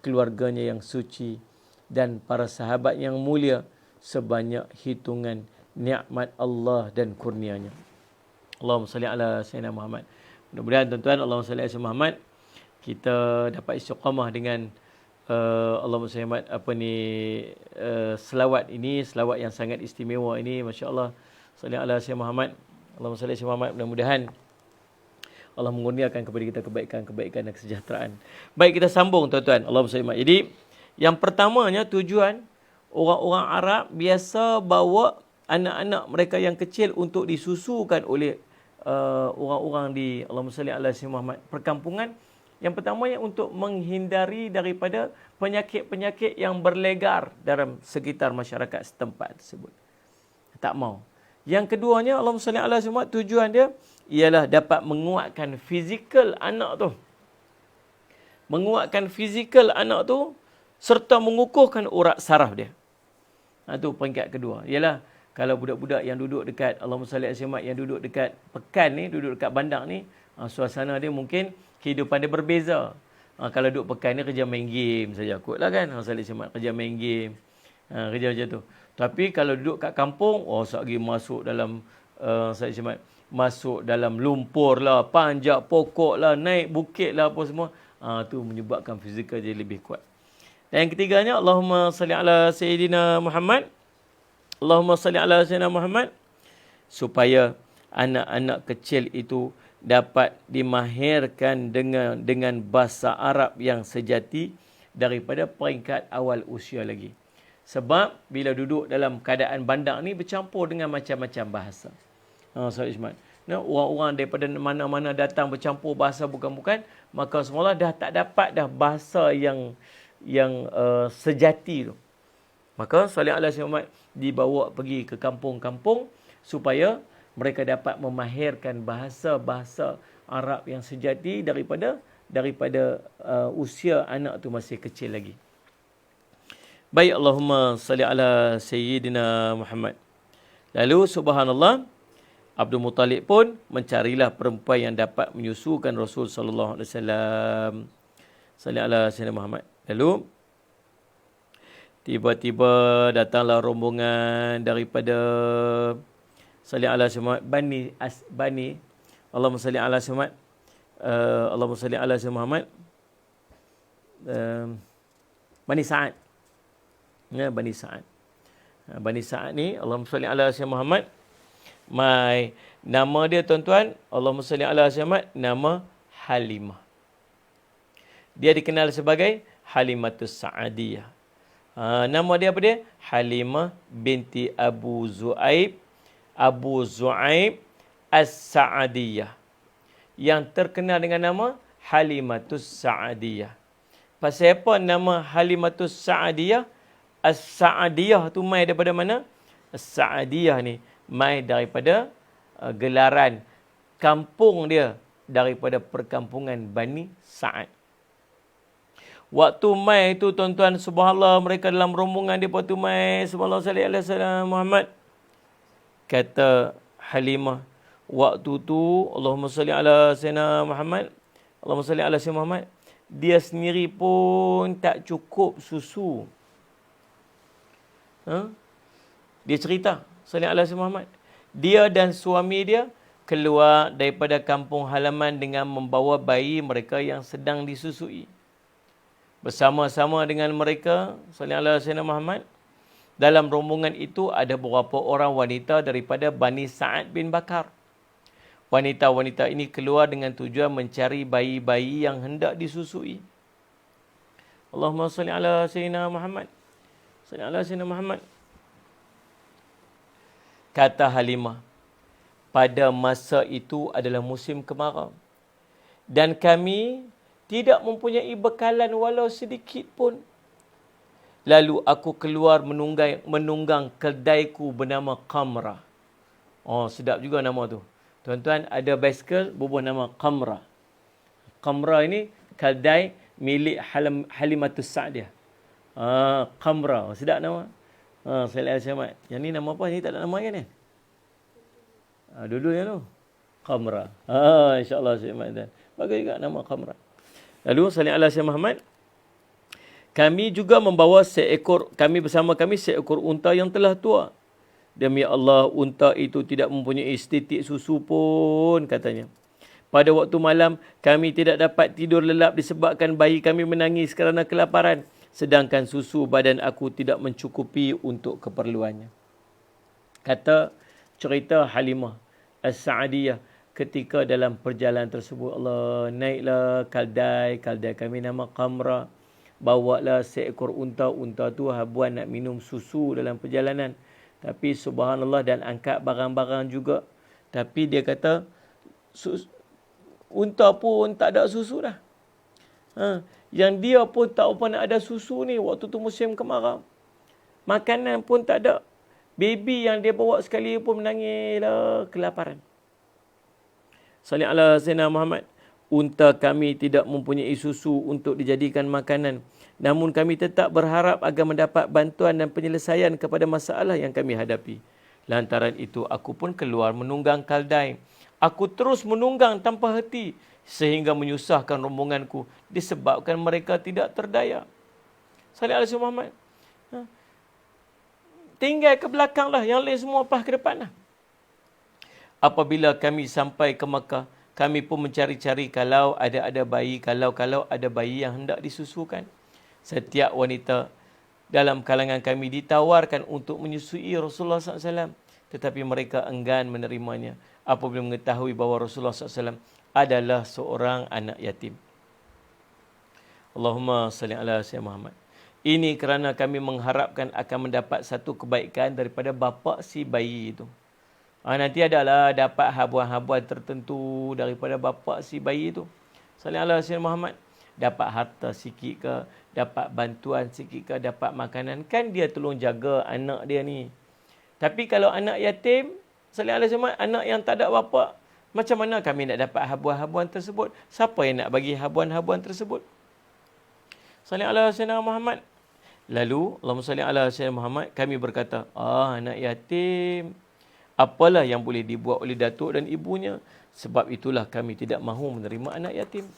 keluarganya yang suci dan para sahabat yang mulia sebanyak hitungan nikmat Allah dan kurnianya. Allahumma salli ala sayyidina Muhammad. Mudah-mudahan tuan-tuan, Allahumma salli ala sayyidina Muhammad, kita dapat istiqamah dengan Allahumma salli selawat ini, selawat yang sangat istimewa ini, masya-Allah. Salli ala sayyidina Muhammad. Allahumma salli ala sayyidina Muhammad. Mudah-mudahan Allah mengurniakan kepada kita kebaikan-kebaikan dan kesejahteraan. Baik, kita sambung tuan-tuan. Allahumma salli ala. Jadi, yang pertamanya tujuan orang-orang Arab biasa bawa anak-anak mereka yang kecil untuk disusukan oleh orang-orang di Allahumma salli ala sayyidina Muhammad perkampungan. Yang pertama yang untuk menghindari daripada penyakit-penyakit yang berlegar dalam sekitar masyarakat setempat tersebut. Tak mau. Yang keduanya, Allahumma salli ala sayyidina Muhammad, tujuan dia ialah dapat menguatkan fizikal anak tu. Menguatkan fizikal anak tu serta mengukuhkan urat saraf dia. Itu peringkat kedua. Ialah kalau budak-budak yang duduk dekat Allahumma salli ala sayyidina Muhammad yang duduk dekat pekan ni, duduk dekat bandar ni, suasana dia mungkin kehidupan dia berbeza. Kalau duduk pekan ni kerja main game saja kotlah kan. Salih Semat kerja main game. Kerja macam tu. Tapi kalau duduk kat kampung, satgi masuk dalam Salih Semat masuk dalam lumpur lah, panjat pokok lah, naik bukit lah, apa semua. Tu menyebabkan fizikal jadi lebih kuat. Dan yang ketiganya, Allahumma salli ala Sayyidina Muhammad. Allahumma salli ala Sayyidina Muhammad. Supaya anak-anak kecil itu dapat dimahirkan dengan bahasa Arab yang sejati daripada peringkat awal usia lagi. Sebab bila duduk dalam keadaan bandar ni bercampur dengan macam-macam bahasa. Saudara Ismail. Orang-orang daripada mana-mana datang bercampur bahasa bukan-bukan, maka semula dah tak dapat dah bahasa yang sejati tu. Maka Salih Alaihi Wasallam dibawa pergi ke kampung-kampung supaya mereka dapat memahirkan bahasa-bahasa Arab yang sejati daripada usia anak tu masih kecil lagi. Baik, Allahumma salli ala Sayyidina Muhammad. Lalu subhanallah, Abdul Muttalib pun mencarilah perempuan yang dapat menyusukan Rasul sallallahu alaihi wasallam. Salli ala Sayyidina Muhammad. Lalu tiba-tiba datanglah rombongan daripada Salli ala Muhammad Bani Allahumma salli ala Muhammad Allahumma salli ala Muhammad Bani Sa'ad. Bani Sa'ad. Bani Sa'ad ni Allahumma salli ala Muhammad. Nama dia tuan-tuan, Allahumma salli ala Muhammad, nama Halimah. Dia dikenal sebagai Halimatus Sa'adiyah. Nama dia apa dia? Halimah binti Abu Zu'aib As-Sa'adiyah, yang terkenal dengan nama Halimatus Sa'adiyah. Pasal apa nama Halimatus Sa'adiyah? As-Sa'adiyah tu mai daripada mana? As-Sa'adiyah ni mai daripada gelaran kampung dia, daripada perkampungan Bani Sa'ad. Waktu mai tu tuan-tuan, subhanallah, mereka dalam rombongan dia waktu mai, subhanallah sallallahu alaihi wasallam Muhammad. Kata Halimah, waktu tu Allahumma salli ala Sayyidina Muhammad, Allahumma salli ala Sayyidina Muhammad, dia sendiri pun tak cukup susu. Dia cerita, salli ala Sayyidina Muhammad, dia dan suami dia keluar daripada kampung halaman dengan membawa bayi mereka yang sedang disusui. Bersama-sama dengan mereka, salli ala Sayyidina Muhammad, dalam rombongan itu ada beberapa orang wanita daripada Bani Sa'ad bin Bakar. Wanita-wanita ini keluar dengan tujuan mencari bayi-bayi yang hendak disusui. Allahumma salli ala Sayyidina Muhammad. Salli ala Sayyidina Muhammad. Kata Halimah, pada masa itu adalah musim kemarau. Dan kami tidak mempunyai bekalan walau sedikit pun. Lalu aku keluar menunggang kedaiku bernama Qamra. Oh, sedap juga nama tu. Tuan-tuan, ada basikal berbuah nama Qamra. Qamra ini kedai milik Halimatus Sa'diyah. Qamra. Sedap nama. Saya Al-Syamad. Yang ni nama apa? Ni tak ada nama kan ni? Dua-duanya tu. Qamra. InsyaAllah Syekh Mahmud. Bagus juga nama Qamra. Lalu salih ala Syekh Muhammad. Kami juga membawa bersama kami seekor unta yang telah tua. Demi Allah, unta itu tidak mempunyai setitik susu pun, katanya. Pada waktu malam, kami tidak dapat tidur lelap disebabkan bayi kami menangis kerana kelaparan. Sedangkan susu badan aku tidak mencukupi untuk keperluannya. Kata cerita Halimah As-Sa'diyah ketika dalam perjalanan tersebut, Allah, naiklah kaldai kami nama Qamra. Bawalah seekor unta tu habuan nak minum susu dalam perjalanan. Tapi subhanallah, dan angkat barang-barang juga. Tapi dia kata, unta pun tak ada susu dah. Yang dia pun tak apa nak ada susu ni waktu tu musim kemarau. Makanan pun tak ada. Baby yang dia bawa sekali pun menangis lah kelaparan. Salih ala Sayyidina Muhammad. Unta kami tidak mempunyai susu untuk dijadikan makanan. Namun kami tetap berharap agar mendapat bantuan dan penyelesaian kepada masalah yang kami hadapi. Lantaran itu aku pun keluar menunggang kaldai. Aku terus menunggang tanpa henti sehingga menyusahkan rombonganku disebabkan mereka tidak terdaya. Salih ala Sayyidina Muhammad. Tinggal ke belakanglah, yang lain semua pas ke depanlah. Apabila kami sampai ke Makkah, kami pun mencari-cari kalau ada bayi, kalau ada bayi yang hendak disusukan. Setiap wanita dalam kalangan kami ditawarkan untuk menyusui Rasulullah SAW. Tetapi mereka enggan menerimanya apabila mengetahui bahawa Rasulullah SAW adalah seorang anak yatim. Allahumma salli ala Sayyidina Muhammad. Ini kerana kami mengharapkan akan mendapat satu kebaikan daripada bapa si bayi itu. Nanti adalah dapat habuan-habuan tertentu daripada bapa si bayi itu. Sallallahu alaihi wasallam Muhammad. Dapat harta sikit ke, dapat bantuan sikit ke, dapat makanan. Kan dia tolong jaga anak dia ni. Tapi kalau anak yatim, sallallahu alaihi wasallam, anak yang tak ada bapa, macam mana kami nak dapat habuan-habuan tersebut? Siapa yang nak bagi habuan-habuan tersebut? Sallallahu alaihi wasallam Muhammad. Lalu, Allahumma salli ala Sayyidina Muhammad, kami berkata, anak yatim, apalah yang boleh dibuat oleh datuk dan ibunya? Sebab itulah kami tidak mahu menerima anak yatim.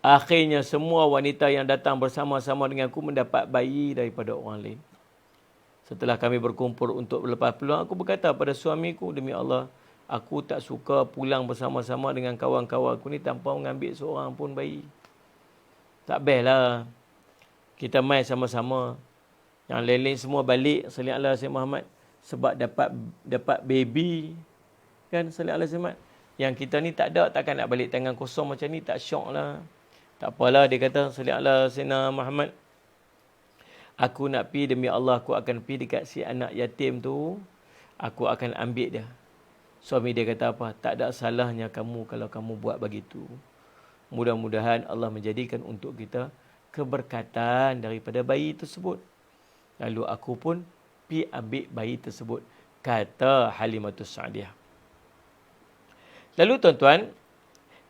Akhirnya semua wanita yang datang bersama-sama denganku mendapat bayi daripada orang lain. Setelah kami berkumpul untuk berlepas peluang, aku berkata pada suamiku, demi Allah, aku tak suka pulang bersama-sama dengan kawan-kawan aku ni tanpa mengambil seorang pun bayi. Tak best lah. Kita main sama-sama. Yang lain-lain semua balik sallallahu alaihi wasallam Muhammad sebab dapat baby. Kan sallallahu alaihi wasallam. Yang kita ni tak ada, takkan nak balik tangan kosong macam ni, tak syok lah. Tak apalah, dia kata sallallahu alaihi wasallam Muhammad. Aku nak pi, demi Allah aku akan pi dekat si anak yatim tu. Aku akan ambil dia. Suami dia kata apa? Tak ada salahnya kamu kalau kamu buat begitu. Mudah-mudahan Allah menjadikan untuk kita keberkatan daripada bayi tersebut. Lalu aku pun pi ambil bayi tersebut, kata Halimatus Sa'diyah. Lalu tuan-tuan,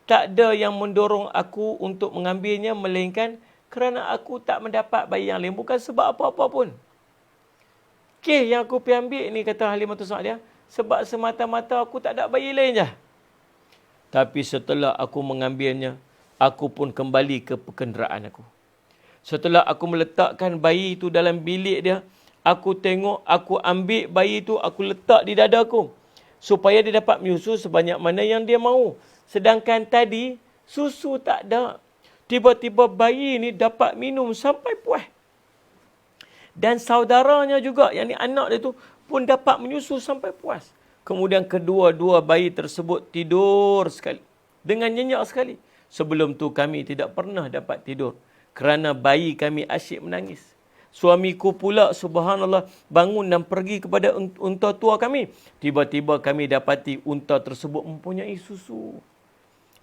tak ada yang mendorong aku untuk mengambilnya melainkan kerana aku tak mendapat bayi yang lain, bukan sebab apa-apa pun. Kes yang aku pi ambil ni, kata Halimatus Sa'diyah, sebab semata-mata aku tak ada bayi lain je. Tapi setelah aku mengambilnya, aku pun kembali ke pekenderaan aku. Setelah aku meletakkan bayi itu dalam bilik dia, aku tengok, aku ambil bayi itu, aku letak di dada aku. Supaya dia dapat menyusu sebanyak mana yang dia mahu. Sedangkan tadi, susu tak ada. Tiba-tiba bayi ini dapat minum sampai puas. Dan saudaranya juga, yang ni anak dia tu, pun dapat menyusu sampai puas. Kemudian kedua-dua bayi tersebut tidur sekali. Dengan nyenyak sekali. Sebelum tu kami tidak pernah dapat tidur. Kerana bayi kami asyik menangis. Suamiku pula, subhanallah, bangun dan pergi kepada unta tua kami. Tiba-tiba kami dapati unta tersebut mempunyai susu.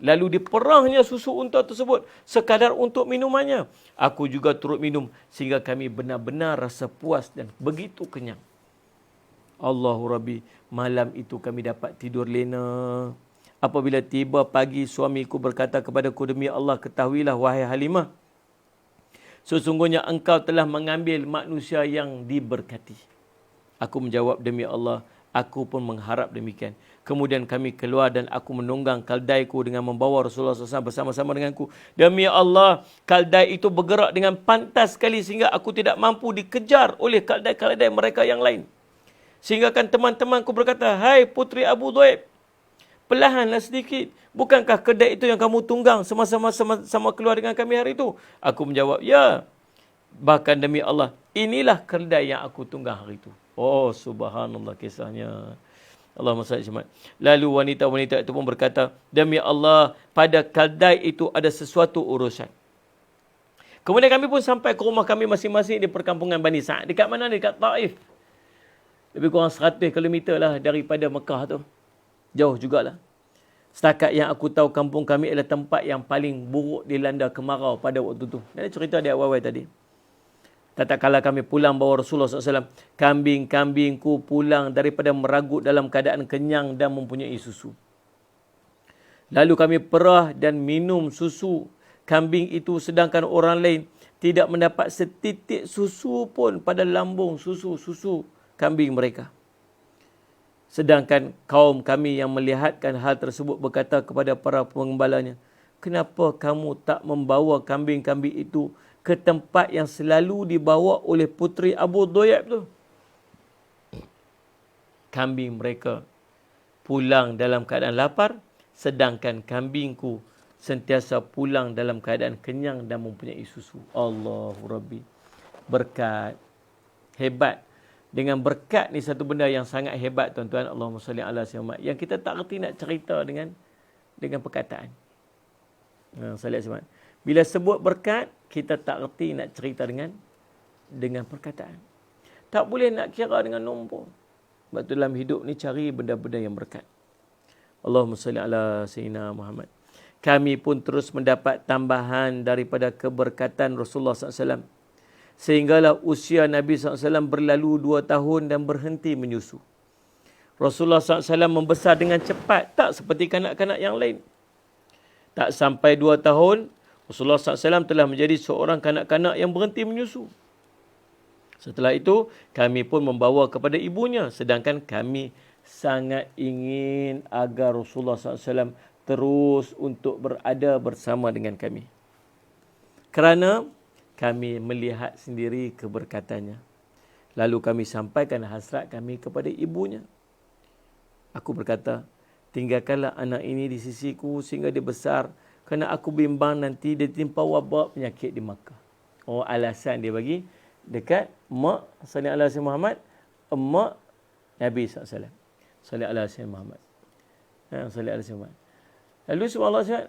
Lalu diperahnya susu unta tersebut sekadar untuk minumannya. Aku juga turut minum sehingga kami benar-benar rasa puas dan begitu kenyang. Allahu Rabbi, malam itu kami dapat tidur lena. Apabila tiba pagi, suamiku berkata kepadaku, demi Allah, ketahuilah wahai Halimah, sesungguhnya engkau telah mengambil manusia yang diberkati. Aku menjawab, demi Allah, aku pun mengharap demikian. Kemudian kami keluar dan aku menunggang kaldaiku dengan membawa Rasulullah SAW bersama-sama denganku. Demi Allah, kaldai itu bergerak dengan pantas sekali sehingga aku tidak mampu dikejar oleh kaldai-kaldai mereka yang lain. Sehingga kan teman-temanku berkata, hai putri Abu Dhaib, perlahanlah sedikit. Bukankah kedai itu yang kamu tunggang sama keluar dengan kami hari itu? Aku menjawab, ya. Bahkan demi Allah, inilah kedai yang aku tunggang hari itu. Oh, subhanallah kisahnya. Allahumma salli alaihi. Lalu wanita-wanita itu pun berkata, demi Allah, pada kaldai itu ada sesuatu urusan. Kemudian kami pun sampai ke rumah kami masing-masing di perkampungan Bani Sa'ad. Dekat mana? Dekat Taif. Lebih kurang 100 km lah daripada Mekah tu. Jauh jugalah. Setakat yang aku tahu, kampung kami adalah tempat yang paling buruk dilanda kemarau pada waktu tu. Ada cerita di awal-awal tadi. Tak kala kami pulang bawa Rasulullah SAW, kambing-kambingku pulang daripada meragut dalam keadaan kenyang dan mempunyai susu. Lalu kami perah dan minum susu kambing itu, sedangkan orang lain tidak mendapat setitik susu pun pada lambung susu kambing mereka. Sedangkan kaum kami yang melihatkan hal tersebut berkata kepada para pengembalanya, kenapa kamu tak membawa kambing-kambing itu ke tempat yang selalu dibawa oleh putri Abu Dhaib tu? Kambing mereka pulang dalam keadaan lapar, sedangkan kambingku sentiasa pulang dalam keadaan kenyang dan mempunyai susu. Allahu Rabbi. Berkat. Hebat. Dengan berkat ni satu benda yang sangat hebat, tuan-tuan. Allahumma salli ala sayyidina, yang kita tak reti nak cerita dengan perkataan. Bila sebut berkat, kita tak reti nak cerita dengan perkataan. Tak boleh nak kira dengan nombor. Sebab tu dalam hidup ni cari benda-benda yang berkat. Allahumma salli ala sayyidina Muhammad. Kami pun terus mendapat tambahan daripada keberkatan Rasulullah SAW. Sehinggalah usia Nabi SAW berlalu 2 tahun dan berhenti menyusu. Rasulullah SAW membesar dengan cepat, tak seperti kanak-kanak yang lain. Tak sampai 2 tahun, Rasulullah SAW telah menjadi seorang kanak-kanak yang berhenti menyusu. Setelah itu, kami pun membawa kepada ibunya. Sedangkan kami sangat ingin agar Rasulullah SAW terus untuk berada bersama dengan kami. Kerana kami melihat sendiri keberkatannya. Lalu kami sampaikan hasrat kami kepada ibunya. Aku berkata, tinggalkanlah anak ini di sisiku sehingga dia besar, kerana aku bimbang nanti dia timpa wabak penyakit di Makkah. Oh, alasan dia bagi dekat mak sallallahu alaihi wasallam Muhammad, mak Nabi SAW. Sallallahu alaihi wasallam Muhammad. Sallallahu alaihi wasallam. Lalu subhanallah,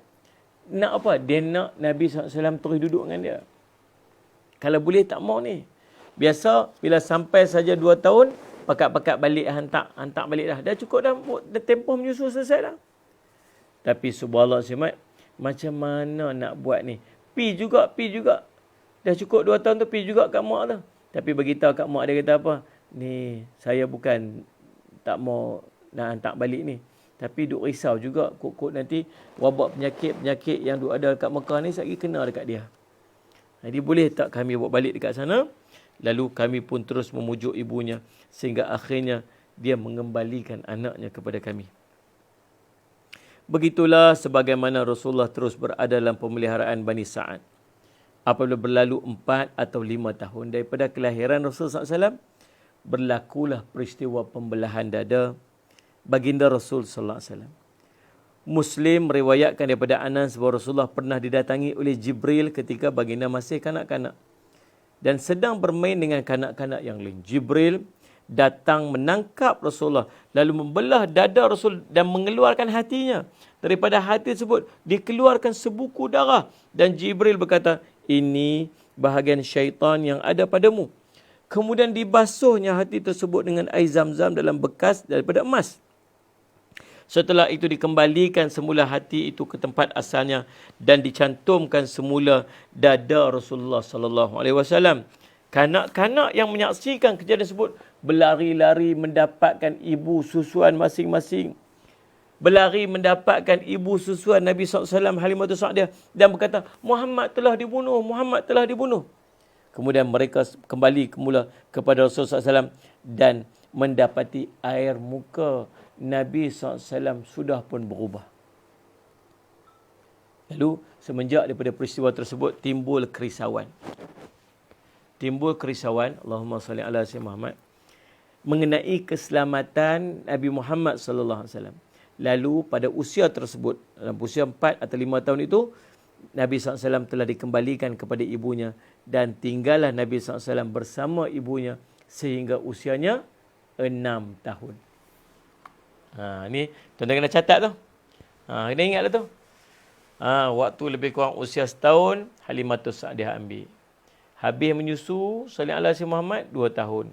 nak apa? Dia nak Nabi SAW terus duduk dengan dia. Kalau boleh tak mau ni. Biasa bila sampai saja 2 tahun, pakat-pakat balik, hantar balik dah. Dah cukup dah tempoh menyusu selesai dah. Tapi subhanallah, macam mana nak buat ni? Pi juga. Dah cukup 2 tahun tu, pi juga kat mak tu. Tapi beritahu kat mak, dia kata apa? Ni, saya bukan tak mau nak hantar balik ni. Tapi duk risau juga, kok nanti wabak penyakit yang duk ada kat Mekah ni, sekali kena dekat dia. Jadi boleh tak kami bawa balik dekat sana? Lalu kami pun terus memujuk ibunya sehingga akhirnya dia mengembalikan anaknya kepada kami. Begitulah sebagaimana Rasulullah terus berada dalam pemeliharaan Bani Sa'ad. Apabila berlalu 4 atau 5 tahun daripada kelahiran Rasulullah SAW, berlakulah peristiwa pembelahan dada baginda Rasul sallallahu alaihi wasallam. Muslim meriwayatkan daripada Anas bahawa Rasulullah pernah didatangi oleh Jibril ketika baginda masih kanak-kanak dan sedang bermain dengan kanak-kanak yang lain. Jibril datang menangkap Rasulullah lalu membelah dada Rasul dan mengeluarkan hatinya. Daripada hati tersebut dikeluarkan sebuku darah dan Jibril berkata, ini bahagian syaitan yang ada padamu. Kemudian dibasuhnya hati tersebut dengan air zam-zam dalam bekas daripada emas. Setelah itu dikembalikan semula hati itu ke tempat asalnya dan dicantumkan semula dada Rasulullah sallallahu alaihi wasallam. Kanak-kanak yang menyaksikan kejadian tersebut berlari-lari mendapatkan ibu susuan masing-masing. Berlari mendapatkan ibu susuan Nabi SAW, Halimatus Sa'diyah, dan berkata, Muhammad telah dibunuh, Muhammad telah dibunuh. Kemudian mereka kembali semula kepada Rasulullah SAW dan mendapati air muka Nabi SAW sudah pun berubah. Lalu semenjak daripada peristiwa tersebut timbul kerisauan. Allahumma salli ala sayyidina Muhammad, mengenai keselamatan Nabi Muhammad sallallahu alaihi wasallam. Lalu pada usia tersebut, dalam usia 4 atau 5 tahun itu, Nabi SAW telah dikembalikan kepada ibunya dan tinggallah Nabi SAW bersama ibunya sehingga usianya 6 tahun. Ni tuan-tuan kena catat tu. Kena ingat tu. Waktu lebih kurang usia setahun, Halimatus Sa'diyah ambil. Habis menyusu, sallallahu alaihi Muhammad, 2 tahun.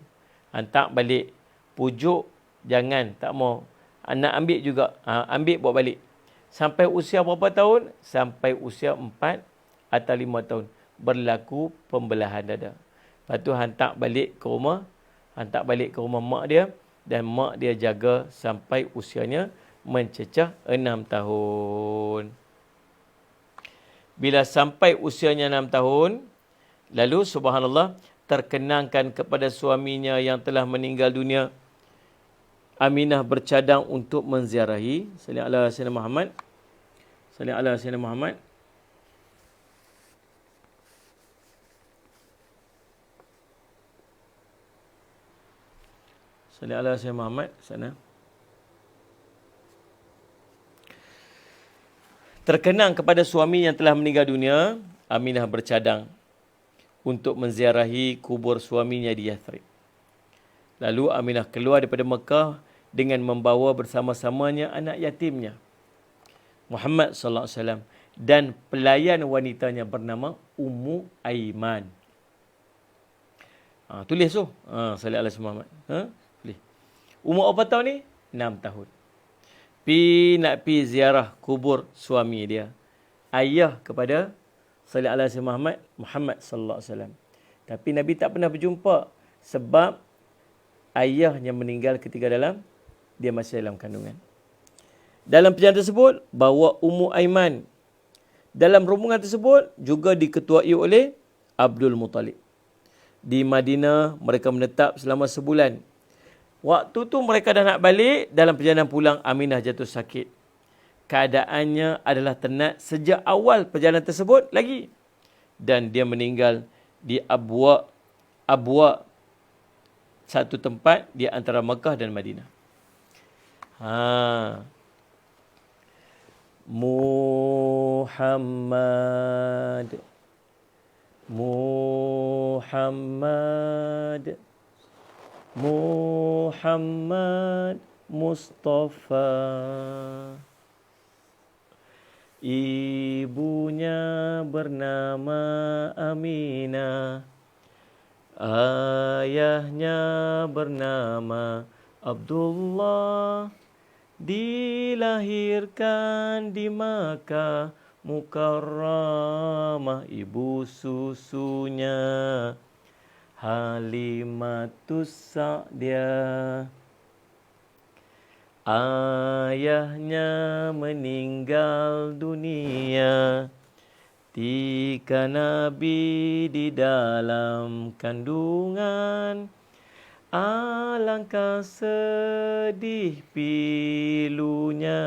Hantar balik. Pujuk, jangan, tak mau. Nak ambil juga. Ambil, bawa balik. Sampai usia berapa tahun? Sampai usia 4 atau 5 tahun. Berlaku pembelahan dada. Lepas tu hantar balik ke rumah. Hantar balik ke rumah mak dia. Dan mak dia jaga sampai usianya mencecah 6 tahun. Bila sampai usianya 6 tahun, lalu subhanallah, terkenangkan kepada suaminya yang telah meninggal dunia. Aminah bercadang untuk menziarahi. Sallallahu alaihi wasallam Muhammad. Sallallahu alaihi wasallam Muhammad. Sallallahu alaihi wasallam Muhammad. Sana. Terkenang kepada suami yang telah meninggal dunia, Aminah bercadang untuk menziarahi kubur suaminya di Yathrib. Lalu Aminah keluar daripada Mekah dengan membawa bersama-samanya anak yatimnya, Muhammad sallallahu alaihi wasallam, dan pelayan wanitanya bernama Ummu Aiman. Tulis tu. Sallallahu alaihi Muhammad. Tulis. Umur berapa tahun ni? 6 tahun. Nak pi ziarah kubur suami dia. Ayah kepada sallallahu alaihi Muhammad, Muhammad sallallahu alaihi wasallam. Tapi Nabi tak pernah berjumpa sebab ayahnya meninggal ketika dia masih dalam kandungan. Dalam perjalanan tersebut, bawa Ummu Aiman. Dalam rombongan tersebut juga diketuai oleh Abdul Muttalib. Di Madinah, mereka menetap selama sebulan. Waktu tu mereka dah nak balik, dalam perjalanan pulang, Aminah jatuh sakit. Keadaannya adalah tenat sejak awal perjalanan tersebut lagi. Dan dia meninggal di Abwa, satu tempat di antara Mekah dan Madinah. Muhammad Mustafa. Ibunya bernama Aminah. Ayahnya bernama Abdullah. Dilahirkan di Makkah Mukarramah. Ibu susunya Halimatus Sa'diyah. Ayahnya meninggal dunia ketika Nabi di dalam kandungan. Alangkah sedih pilunya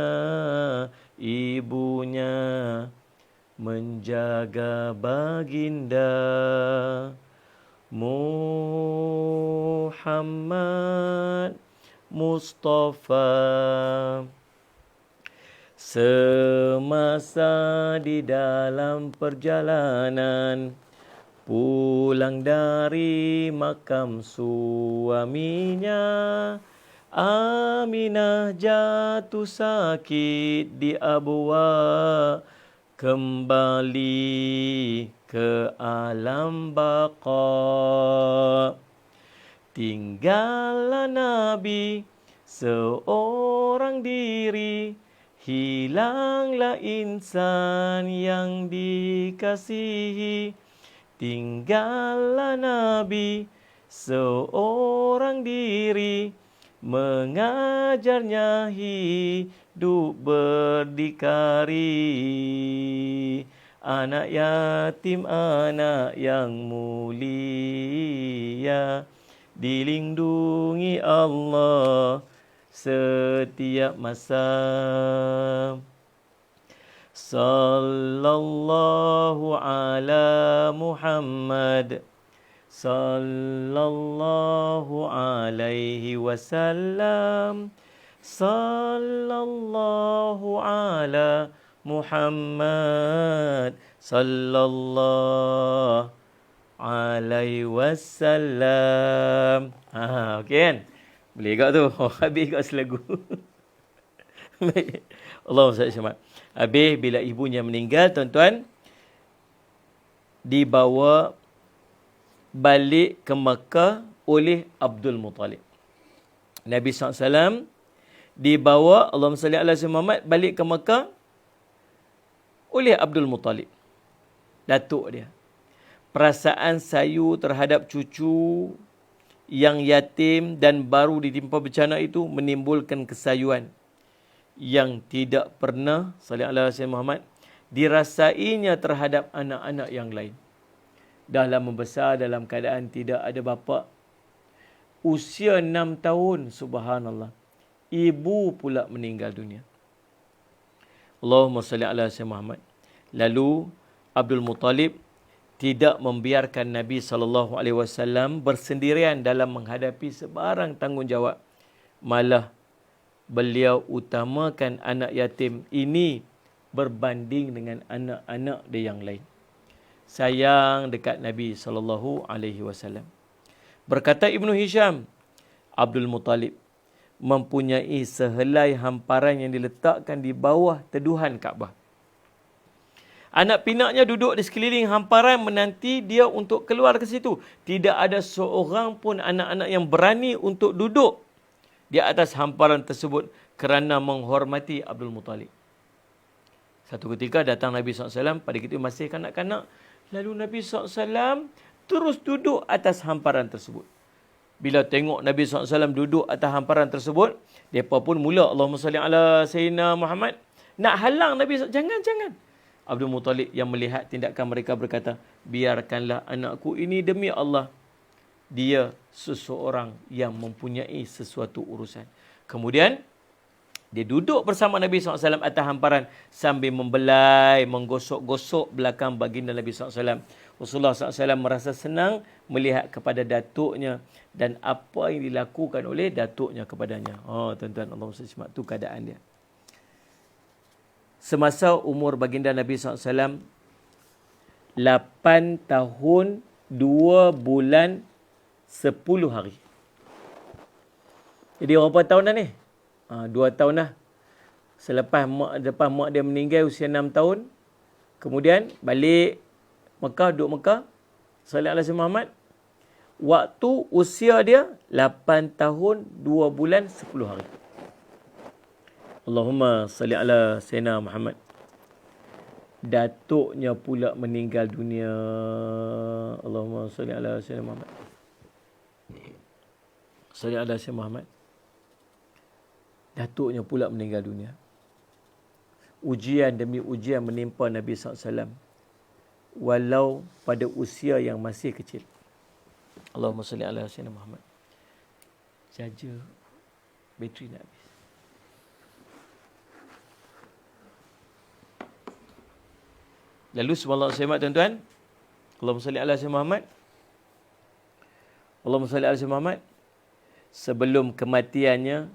ibunya menjaga baginda Muhammad Mustafa. Semasa di dalam perjalanan pulang dari makam suaminya, Aminah jatuh sakit di Abwa, kembali ke alam baqa. Tinggallah Nabi seorang diri. Hilanglah insan yang dikasihi, tinggallah Nabi seorang diri, mengajarnya hidup berdikari. Anak yatim, anak yang mulia, dilindungi Allah setiap masa. Sallallahu ala Muhammad, sallallahu alaihi wasallam, sallallahu ala Muhammad, sallallahu alaihi wasallam. Okey kan? Boleh juga tu. Habis kat selagu. Baik. Allahumma salli alaihi. Habis bila ibunya meninggal, tuan-tuan, dibawa balik ke Mekah oleh Abdul Muttalib. Nabi SAW dibawa, Allahumma salli ala Muhammad, balik ke Mekah oleh Abdul Muttalib, datuk dia. Perasaan sayu terhadap cucu yang yatim dan baru ditimpa bencana itu menimbulkan kesayuan yang tidak pernah, sallallahu alaihi wasallam Muhammad, dirasainya terhadap anak-anak yang lain. Dah lama membesar dalam keadaan tidak ada bapa. Usia 6 tahun, subhanallah. Ibu pula meninggal dunia. Allahumma salli ala sayyidina Muhammad. Lalu Abdul Muttalib tidak membiarkan Nabi SAW bersendirian dalam menghadapi sebarang tanggungjawab. Malah beliau utamakan anak yatim ini berbanding dengan anak-anak dia yang lain. Sayang dekat Nabi SAW. Berkata Ibnu Hisham, Abdul Muttalib mempunyai sehelai hamparan yang diletakkan di bawah teduhan Kaabah. Anak pinaknya duduk di sekeliling hamparan menanti dia untuk keluar ke situ. Tidak ada seorang pun anak-anak yang berani untuk duduk di atas hamparan tersebut kerana menghormati Abdul Muttalib. Satu ketika datang Nabi SAW, pada ketika masih kanak-kanak. Lalu Nabi SAW terus duduk atas hamparan tersebut. Bila tengok Nabi SAW duduk atas hamparan tersebut, mereka pun mula Allahumma salli ala Sayyidina Muhammad. Nak halang Nabi SAW. Jangan. Abdul Muttalib yang melihat tindakan mereka berkata, biarkanlah anakku ini demi Allah. Dia seseorang yang mempunyai sesuatu urusan. Kemudian, dia duduk bersama Nabi SAW atas hamparan sambil membelai, menggosok-gosok belakang baginda Nabi SAW. Rasulullah SAW merasa senang melihat kepada datuknya dan apa yang dilakukan oleh datuknya kepadanya. Oh, tuan-tuan, Allah SWT, itu keadaan dia. Semasa umur baginda Nabi SAW 8 tahun 2 bulan 10 hari. Jadi berapa tahun dah ni? 2 tahun dah. Lepas mak dia meninggal usia 6 tahun. Kemudian balik Mekah, duduk Mekah. Sallallahu alaihi Muhammad. Waktu usia dia 8 tahun 2 bulan 10 hari. Allahumma salli ala Sayyidina Muhammad. Datuknya pula meninggal dunia. Allahumma salli ala Sayyidina Muhammad. Salli ala Sayyidina Muhammad. Datuknya pula meninggal dunia. Ujian demi ujian menimpa Nabi SAW. Walau pada usia yang masih kecil. Allahumma salli ala Sayyidina Muhammad. Jaja bateri nak habis. Lalu subhanallah selamat tuan-tuan. Allahumma salli ala Sayyidina Muhammad. Allahumma salli ala Sayyidina Muhammad. Sebelum kematiannya,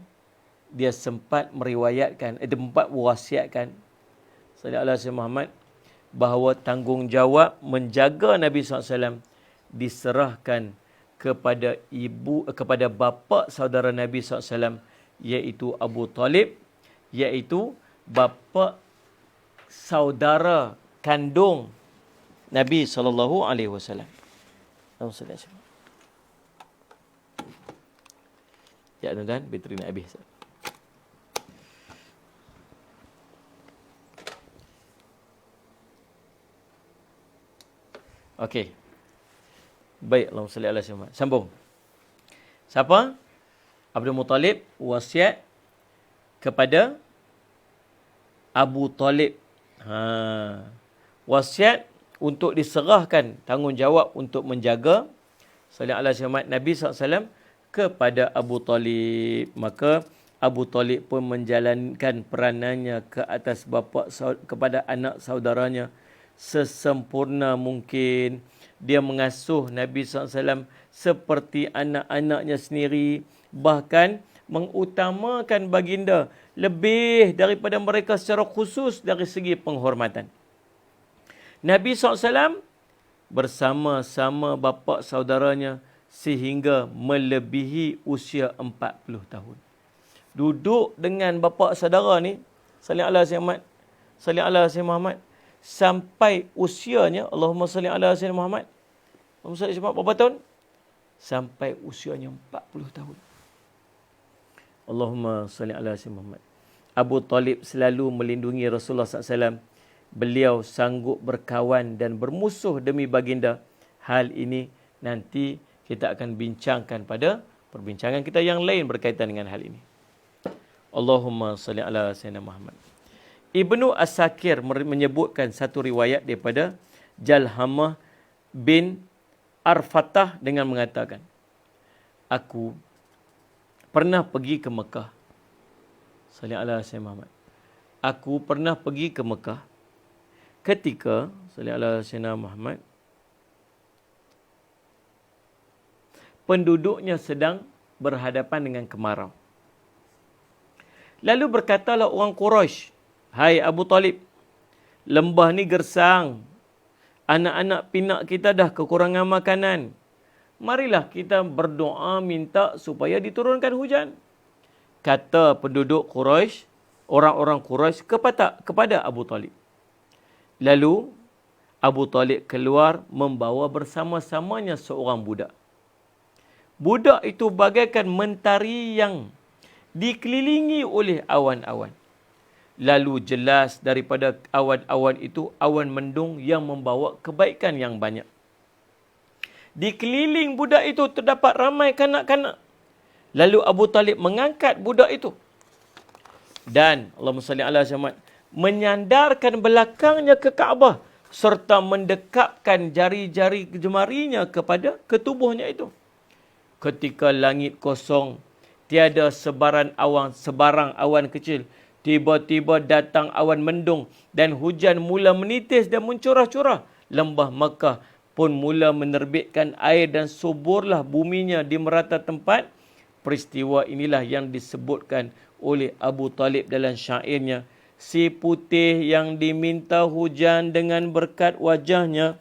dia sempat meriwayatkan, sempat wasiatkan sallallahu alaihi wasallam Muhammad bahawa tanggungjawab menjaga Nabi SAW diserahkan kepada bapa saudara Nabi SAW, iaitu Abu Talib, iaitu bapa saudara kandung Nabi SAW. Ya tuan-tuan, bateri nak habis. Okey. Baik, Allahumma salli ala sayyidina. Sambung. Siapa? Abdul Muttalib wasiat kepada Abu Talib. Wasiat untuk diserahkan tanggungjawab untuk menjaga sallallahu alaihi wasallam Nabi SAW kepada Abu Talib. Maka Abu Talib pun menjalankan peranannya ke atas bapa kepada anak saudaranya sesempurna mungkin. Dia mengasuh Nabi SAW seperti anak-anaknya sendiri. Bahkan mengutamakan baginda lebih daripada mereka secara khusus dari segi penghormatan. Nabi SAW bersama-sama bapa saudaranya sehingga melebihi usia 40 tahun. Duduk dengan bapa saudara ni, sallallahu alaihi wasallam, sampai usianya, Allahumma salli ala sayyidina Muhammad. Allahumma salli berapa tahun? Sampai usianya 40 tahun. Allahumma salli ala sayyidina Muhammad. Abu Talib selalu melindungi Rasulullah SAW. Beliau sanggup berkawan dan bermusuh demi baginda. Hal ini nanti kita akan bincangkan pada perbincangan kita yang lain berkaitan dengan hal ini. Allahumma salli ala sayyidina Muhammad. Ibnu Asakir menyebutkan satu riwayat daripada Jalhamah bin Arfatah dengan mengatakan, aku pernah pergi ke Mekah. Sallallahu alaihi wasallam. Aku pernah pergi ke Mekah ketika sallallahu alaihi wasallam penduduknya sedang berhadapan dengan kemarau. Lalu berkatalah orang Quraisy, hai Abu Talib, lembah ni gersang. Anak-anak pinak kita dah kekurangan makanan. Marilah kita berdoa minta supaya diturunkan hujan. Kata penduduk Quraisy, orang-orang Quraisy kepada Abu Talib. Lalu Abu Talib keluar membawa bersama-samanya seorang budak. Budak itu bagaikan mentari yang dikelilingi oleh awan-awan. Lalu jelas daripada awan-awan itu awan mendung yang membawa kebaikan yang banyak. Di keliling budak itu terdapat ramai kanak-kanak. Lalu Abu Talib mengangkat budak itu. Dan Allahumma salli ala Muhammad menyandarkan belakangnya ke Kaabah serta mendekapkan jari-jari jemarinya kepada ketubuhnya itu. Ketika langit kosong, tiada sebarang awan kecil. Tiba-tiba datang awan mendung dan hujan mula menitis dan mencurah-curah. Lembah Makkah pun mula menerbitkan air dan suburlah buminya di merata tempat. Peristiwa inilah yang disebutkan oleh Abu Talib dalam syairnya. Si putih yang diminta hujan dengan berkat wajahnya,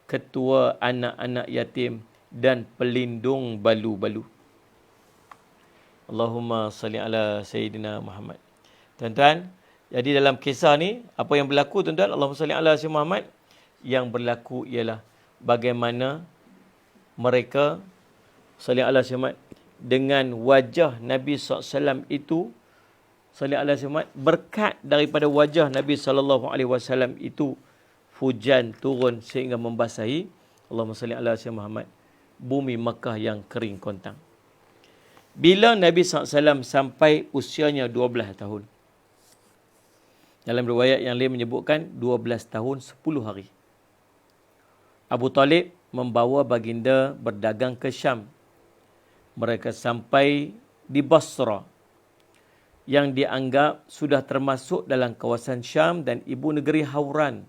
ketua anak-anak yatim dan pelindung balu-balu. Allahumma salli ala Sayyidina Muhammad. Tuan-tuan, jadi dalam kisah ni, apa yang berlaku tuan-tuan? Allahumma salli ala Sayyidina Muhammad. Yang berlaku ialah bagaimana mereka salli ala Sayyidina Muhammad dengan wajah Nabi SAW itu, salli ala Sayyidina Muhammad, berkat daripada wajah Nabi SAW itu, hujan turun sehingga membasahi, Allahumma salli ala Sayyidina Muhammad, bumi Makkah yang kering kontang. Bila Nabi SAW sampai usianya 12 tahun. Dalam riwayat yang lain menyebutkan 12 tahun 10 hari. Abu Talib membawa baginda berdagang ke Syam. Mereka sampai di Basra yang dianggap sudah termasuk dalam kawasan Syam dan ibu negeri Hauran.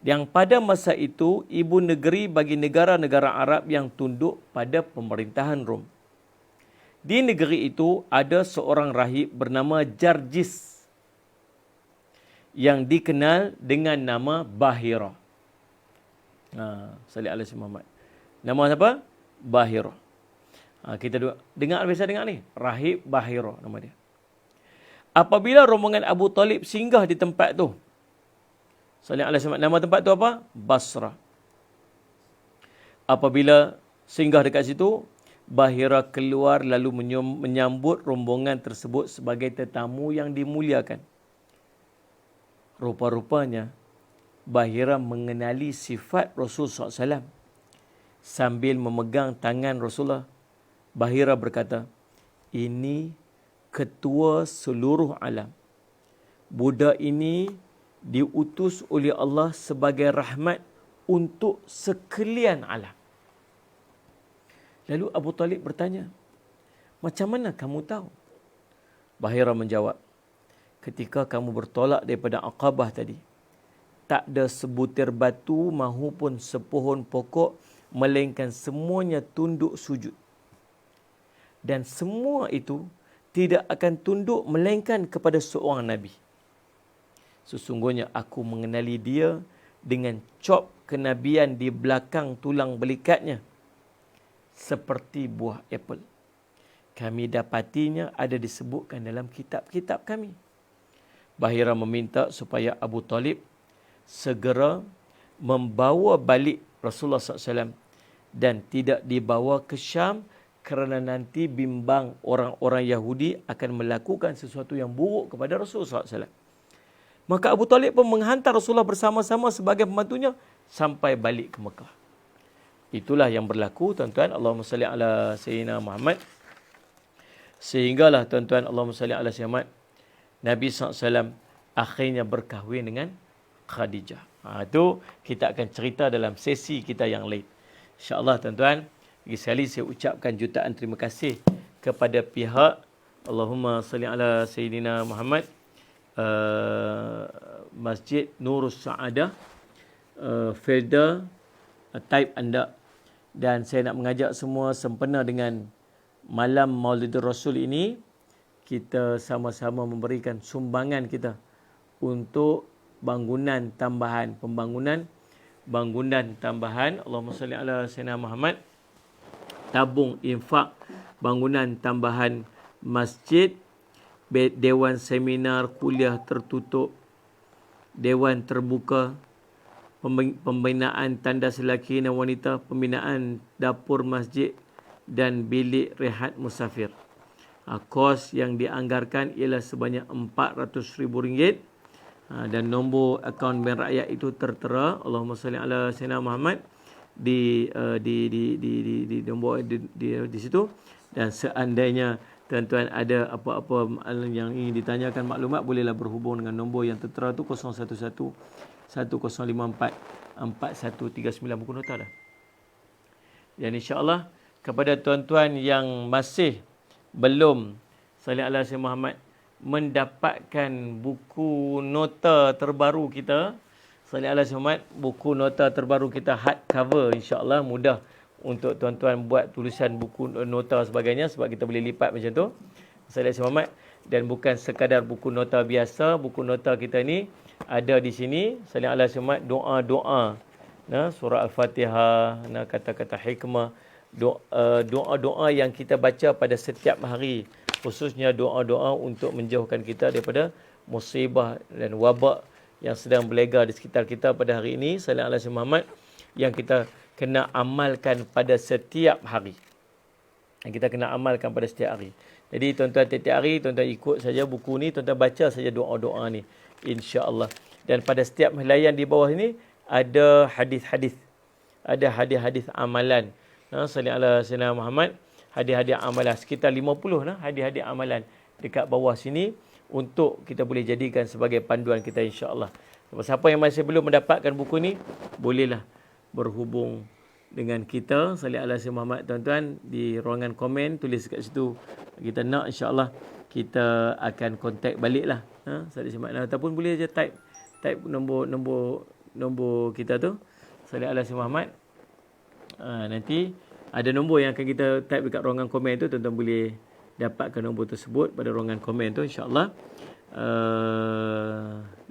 Yang pada masa itu ibu negeri bagi negara-negara Arab yang tunduk pada pemerintahan Rom. Di negeri itu ada seorang rahib bernama Jarjis yang dikenal dengan nama Bahira. Sallallahu alaihi Muhammad. Nama siapa? Bahira. Kita biasa dengar ni, Rahib Bahira nama dia. Apabila rombongan Abu Talib singgah di tempat tu, sallallahu alaihi wasallam, nama tempat tu apa? Basra. Apabila singgah dekat situ, Bahira keluar lalu menyambut rombongan tersebut sebagai tetamu yang dimuliakan. Rupa-rupanya Bahira mengenali sifat Rasulullah SAW. Sambil memegang tangan Rasulullah, Bahira berkata, ini ketua seluruh alam. Budak ini diutus oleh Allah sebagai rahmat untuk sekalian alam. Lalu Abu Talib bertanya, macam mana kamu tahu? Bahira menjawab, ketika kamu bertolak daripada Aqabah tadi, tak ada sebutir batu mahupun sepohon pokok, melainkan semuanya tunduk sujud. Dan semua itu tidak akan tunduk melainkan kepada seorang Nabi. Sesungguhnya aku mengenali dia dengan cop kenabian di belakang tulang belikatnya, seperti buah apel. Kami dapatinya ada disebutkan dalam kitab-kitab kami. Bahira meminta supaya Abu Talib segera membawa balik Rasulullah SAW dan tidak dibawa ke Syam kerana nanti bimbang orang-orang Yahudi akan melakukan sesuatu yang buruk kepada Rasulullah SAW. Maka Abu Talib pun menghantar Rasulullah bersama-sama sebagai pembantunya sampai balik ke Mekah. Itulah yang berlaku, tuan-tuan. Allahumma salli ala Sayyidina Muhammad. Sehinggalah, tuan-tuan, Allahumma salli ala Sayyidina Muhammad, Nabi SAW akhirnya berkahwin dengan Khadijah. Itu kita akan cerita dalam sesi kita yang lain. InsyaAllah, tuan-tuan. Lagi sekali saya ucapkan jutaan terima kasih kepada pihak Allahumma salli ala Sayyidina Muhammad, Masjid Nurus Saadah, Felda, Taib Anda. Dan saya nak mengajak semua sempena dengan malam Maulidur Rasul ini, kita sama-sama memberikan sumbangan kita untuk bangunan tambahan, bangunan tambahan. Allahumma salli ala Sayyidina Muhammad. Tabung infak bangunan tambahan masjid, dewan seminar, kuliah tertutup, dewan terbuka, pembinaan tandas lelaki dan wanita, pembinaan dapur masjid dan bilik rehat musafir. Kos yang dianggarkan ialah sebanyak RM400,000 dan nombor akaun bank rakyat itu tertera. Allahumma salli ala Sayyidina Muhammad di nombor di situ. Dan seandainya tuan-tuan ada apa-apa yang ingin ditanyakan maklumat, bolehlah berhubung dengan nombor yang tertera tu 011 1054 4139. Buku nota dah. Dan insya-Allah kepada tuan-tuan yang masih belum salli ala Sayyidina Muhammad mendapatkan buku nota terbaru kita, salli ala Sayyidina Muhammad, buku nota terbaru kita hardcover, insya-Allah mudah untuk tuan-tuan buat tulisan buku nota sebagainya, sebab kita boleh lipat macam tu. Salli ala Sayyidina Muhammad. Dan bukan sekadar buku nota biasa, buku nota kita ni ada di sini, salli ala Sayyidina Muhammad, doa-doa, surah Al-Fatihah, kata-kata hikmah, doa-doa yang kita baca pada setiap hari, khususnya doa-doa untuk menjauhkan kita daripada musibah dan wabak yang sedang berlega di sekitar kita pada hari ini. Salli ala Sayyidina Muhammad, yang kita kena amalkan pada setiap hari. Jadi tuan-tuan tiap hari, tuan-tuan ikut saja buku ni, tuan-tuan baca saja doa-doa ni, insya-Allah. Dan pada setiap helaian di bawah ini ada hadis-hadis. Ada hadis-hadis amalan. Salli ala Sayyidina Muhammad. Hadis-hadis amalan sekitar 50 hadis-hadis amalan dekat bawah sini untuk kita boleh jadikan sebagai panduan kita, insya-Allah. Siapa yang masih belum mendapatkan buku ni, bolehlah berhubung dengan kita. Salli ala Sayyidina Muhammad, tuan-tuan, di ruangan komen tulis kat situ kita nak, insya-Allah kita akan kontak baliklah. Salli Muhammad, ataupun boleh je type nombor kita tu, salli ala Sayyidina Muhammad. Nanti ada nombor yang akan kita type dekat ruangan komen tu, tuan-tuan boleh dapatkan nombor tersebut pada ruangan komen tu, insya-Allah.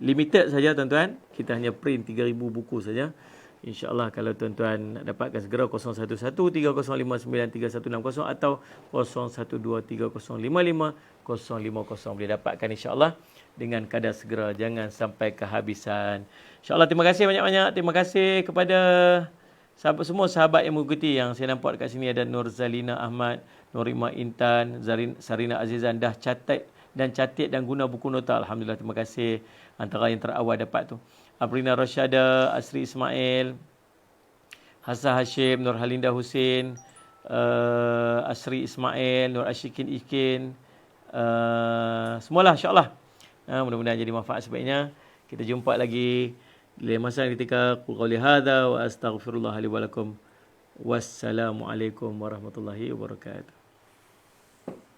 Limited saja, tuan-tuan. Kita hanya print 3,000 buku saja. InsyaAllah kalau tuan-tuan nak dapatkan segera 011-3059-3160 atau 0123-055-050 boleh dapatkan, insyaAllah, dengan kadar segera. Jangan sampai kehabisan. InsyaAllah, terima kasih banyak-banyak. Terima kasih kepada sahabat semua sahabat yang mengikuti, yang saya nampak dekat sini ada Nur Zalina Ahmad, Nurima Intan, Sarina Azizan dah catat dan guna buku nota. Alhamdulillah, terima kasih. Antara yang terawal dapat tu. Aprina Rasyada, Asri Ismail, Hassan Hashim, Nur Halinda Hussein, Asri Ismail, Nur Ashikin Ikin, semualah insyaAllah. Mudah-mudahan jadi manfaat sebaiknya. Kita jumpa lagi di lain masa ketika qul hadza wa astaghfirullah li wa lakum. Wassalamualaikum warahmatullahi wabarakatuh.